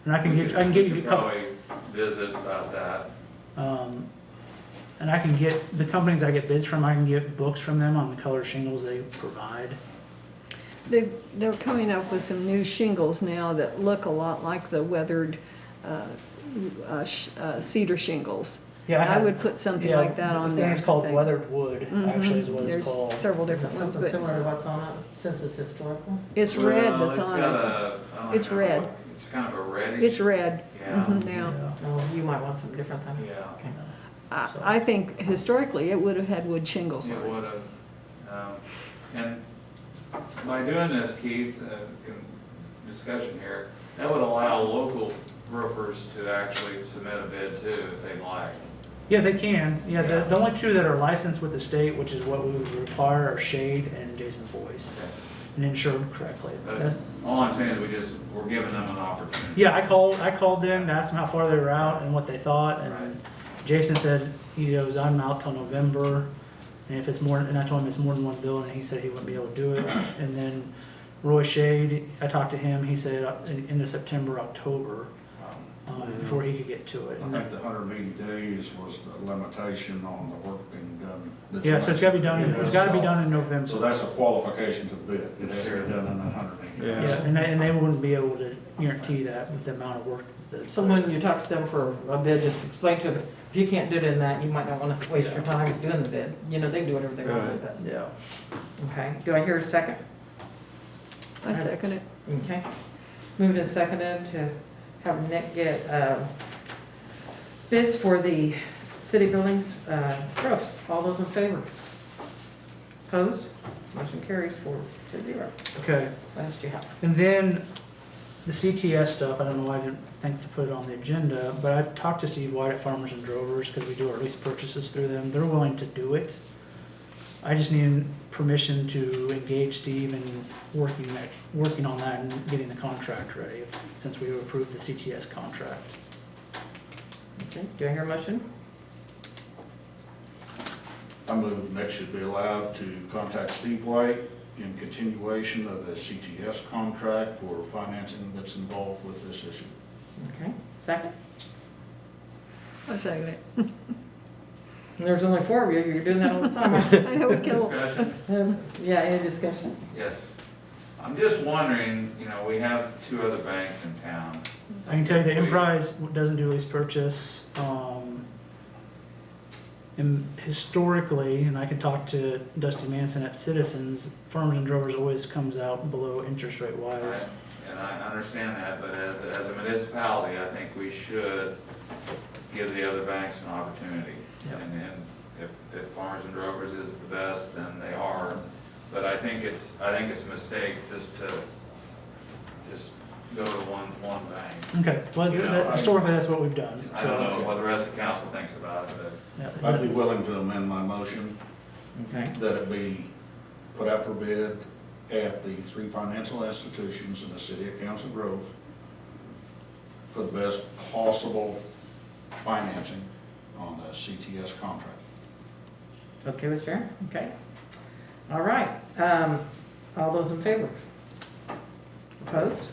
And I can give you We a could couple. probably visit about that. And I can get, the companies I get bids from, I can get books from them on the color shingles they provide. They're coming up with some new shingles now that look a lot like the weathered cedar shingles. Yeah, I would put something yeah, like that on I there. think it's called I think. weathered wood, actually is what it's There's called. several different ones, Something but similar to what's on it, since it's historical. it's red Well, that's it's on got it. a- I don't It's know red. what- It's kind of a reddish. It's red Yeah. now. Oh, you might want some different than. Yeah. Okay. I think historically it would have had wood shingles It on it. would have, and By doing this, Keith, discussion here, that would allow local roofers to actually submit a bid too, if they'd like. Yeah, they can. Yeah, the only two that are licensed with the state, which is what we would require, are Shade and Jason Boyce, and insured correctly. But all I'm saying is we're giving them an opportunity. Yeah, I called them to ask them how far they were out and what they thought, and Right. Jason said, he goes, I'm out till November, and if it's more, and I told him it's more than one building, he said he wouldn't be able to do it. And then Roy Shade, I talked to him, he said into September, October, before he could get to it. I think the 180 days was the limitation on the work being done. that you Yeah, so it's gotta be done, mentioned. it's gotta be done in November. So that's a qualification to the bid. It has to be done in that 180 days. Yeah, and they wouldn't be able to guarantee that with the amount of work that. So when you talk to them for a bid, just explain to them, if you can't do it in that, you might not want to waste your time doing the bid. You know, they can do whatever they want with it. Yeah. Okay, do I hear a second? I second it. Okay. Moved and seconded to have Nick get bids for the city buildings roofs. All those in favor? Opposed? Motion carries 4-0. Okay. Last you have. And then the CTS stuff, I don't know why I didn't think to put it on the agenda, but I've talked to Steve White at Farmers and Drovers because we do our lease purchases through them. They're willing to do it. I just need permission to engage Steve in working on that and getting the contract ready, since we approved the CTS contract. Okay, do I hear a motion? I move Nick should be allowed to contact Steve White in continuation of the CTS contract for financing that's involved with this issue. Okay, second. I second it. There's only 4 of you, you're doing that all the time. I know we kill. Discussion? Yeah, any discussion? Yes. I'm just wondering, we have 2 other banks in town. I can tell you that Enterprise doesn't do lease purchase. And historically, and I can talk to Dusty Manson at Citizens, Farmers and Drovers always comes out below interest rate wise. Right. And I understand that, but as a municipality, I think we should give the other banks an opportunity. Yep. And then if Farmers and Drovers is the best, then they are. But I think it's a mistake just to go to one bank. Okay, well, You know, historically, that's what we've done. I don't know what the rest of the council thinks about it, but Yeah. I'd be willing to amend my motion Okay. that it be put out for bid at the 3 financial institutions in the city of Council Grove for the best possible financing on the CTS contract. Okay with Sharon? Okay. All right, all those in favor? Opposed?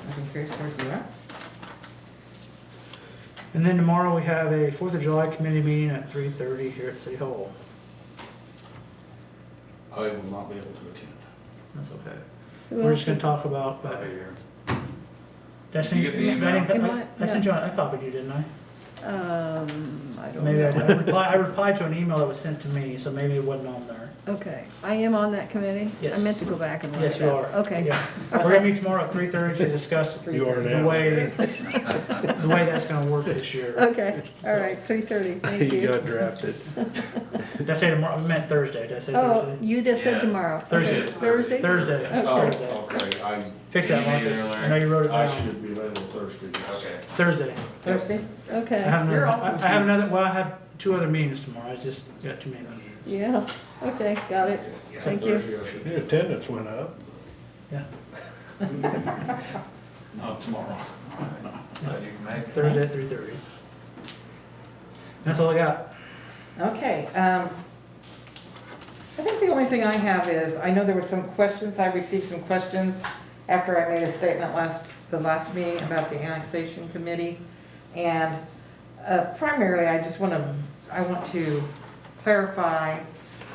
Motion carries 4-0. And then tomorrow we have a 4th of July committee meeting at 3:30 here at City Hall. I will not be able to attend. That's okay. Who We're else just gonna is- talk about, I'll be here. I Did you get the email? I sent you, I copied you, didn't I? I don't Maybe I know. did. I replied to an email that was sent to me, so maybe it wasn't on there. Okay, I am on that committee? Yes. I meant to go back and look Yes, at you that. are. Okay. Yeah. We're gonna meet tomorrow at 3:30 to discuss You are the now. way that's gonna work this year. Okay, all right, 3:30, thank He you. got drafted. Did I say tomorrow? I meant Thursday. Did I say Oh, Thursday? you just said Yes. tomorrow. Thursday. Okay, Thursday? Thursday. Okay. Oh, Thursday. okay, Fix that, Did you Marcus. either, I know you wrote it I down. should be available Thursday, yes. Okay. Thursday. Thursday? I Okay, have You're all another, I have another, well, I have 2 other meetings tomorrow. I just got too many meetings. yeah, okay, got it. Thank you. Thursday I should be- Your attendance went up. Yeah. Not tomorrow. That you can make. Thursday at 3:30. That's all I got. Okay, I think the only thing I have is, I know there were some questions, I received some questions after I made a statement the last meeting about the annexation committee. And primarily, I want to clarify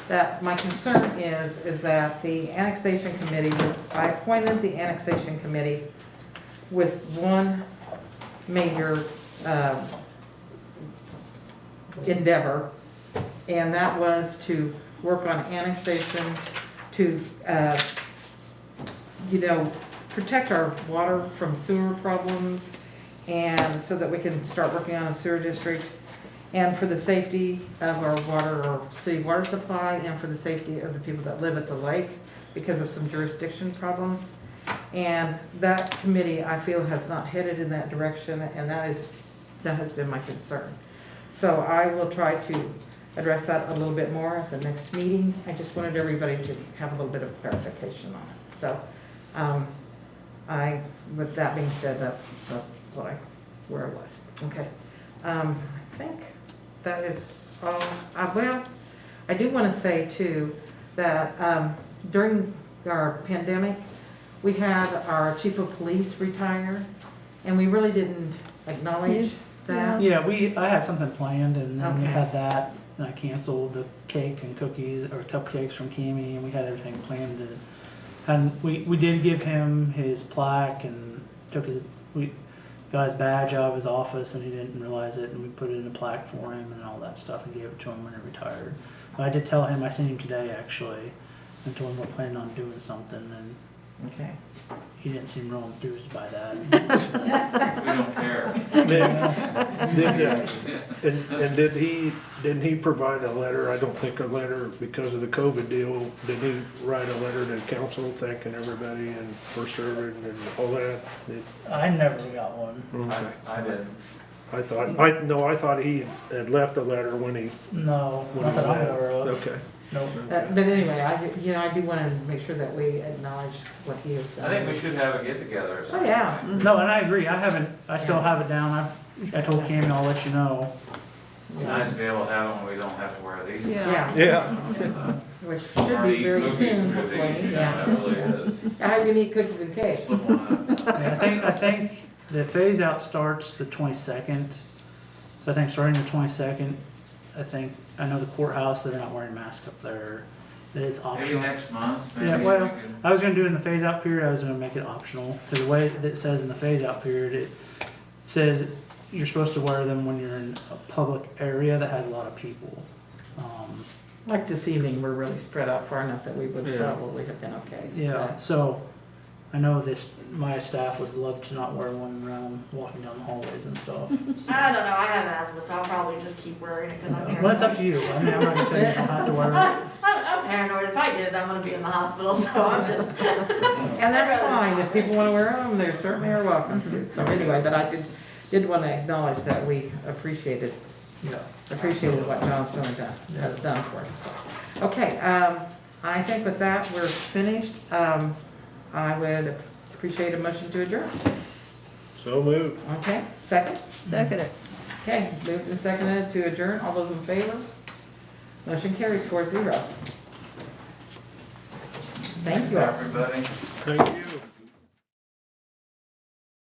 that my concern is that the annexation committee I appointed the annexation committee with one major endeavor, and that was to work on annexation to, protect our water from sewer problems, and so that we can start working on a sewer district, and for the safety of our water, or city water supply, and for the safety of the people that live at the lake. because of some jurisdiction problems. And that committee, I feel, has not headed in that direction, and that has been my concern. So I will try to address that a little bit more at the next meeting. I just wanted everybody to have a little bit of clarification on it. So, with that being said, that's where I was. Okay. I think that is all. Well, I do want to say too that during our pandemic, we had our chief of police retire, and we really didn't acknowledge that. Yeah, I had something planned, and then we Okay. had that, and I canceled the cake and cookies, or cupcakes from Kimi, and we had everything planned. And we did give him his plaque, and we got his badge out of his office, and he didn't realize it, and we put it in a plaque for him and all that stuff, and gave it to him when he retired. But I did tell him, I seen him today actually, and told him we're planning on doing something, and Okay. he didn't seem real enthused by that. We don't care. Didn't he provide a letter? I don't think a letter, because of the COVID deal, did he write a letter to council thanking everybody and for serving and all that? I never got one. Okay. I didn't. I thought he had left a letter when he No, when not he that I'm left. aware of. Okay. Nope. But anyway, I do want to make sure that we acknowledge what he has done. I think we should have a get-together or Oh, something. yeah. No, and I agree. I still have it down. I told Cammy I'll let you know. It's nice to be able to have them when we don't have to wear these. Yeah. Yeah, Yeah. which should Or be eat very cookies soon, through these, hopefully, you know, yeah. that really is. I can eat cookies and cake. Slip one up. Yeah, I think the phase out starts the 22nd. So I think starting the 22nd, I know the courthouse, they're not wearing masks up there. That it's Maybe optional. next month, maybe. Yeah, well, we can- I was gonna do it in the phase out period, I was gonna make it optional. Because the way that it says in the phase out period, it says you're supposed to wear them when you're in a public area that has a lot of people. Like this evening, we're really spread out far enough that we would Yeah. probably have been okay. Yeah, so I know my staff would love to not wear one around walking down the hallways and stuff. So. I don't know, I have asthma, so I'll probably just keep wearing it because I'm paranoid. Well, it's up to you. I mean, I'm not gonna tell you you don't have to wear it. I'm paranoid. If I get it, I'm gonna be in the hospital, so I'm just. And that's fine, if people want to wear them, they certainly are welcome to. So anyway, but I did want to acknowledge that we appreciated what John Stone has done for us. Okay, I think with that, we're finished. I would appreciate a motion to adjourn. So moved. Okay, second? Second it. Okay, moved and seconded to adjourn. All those in favor? Motion carries 4-0. Thank Thanks, you all. everybody. Thank you.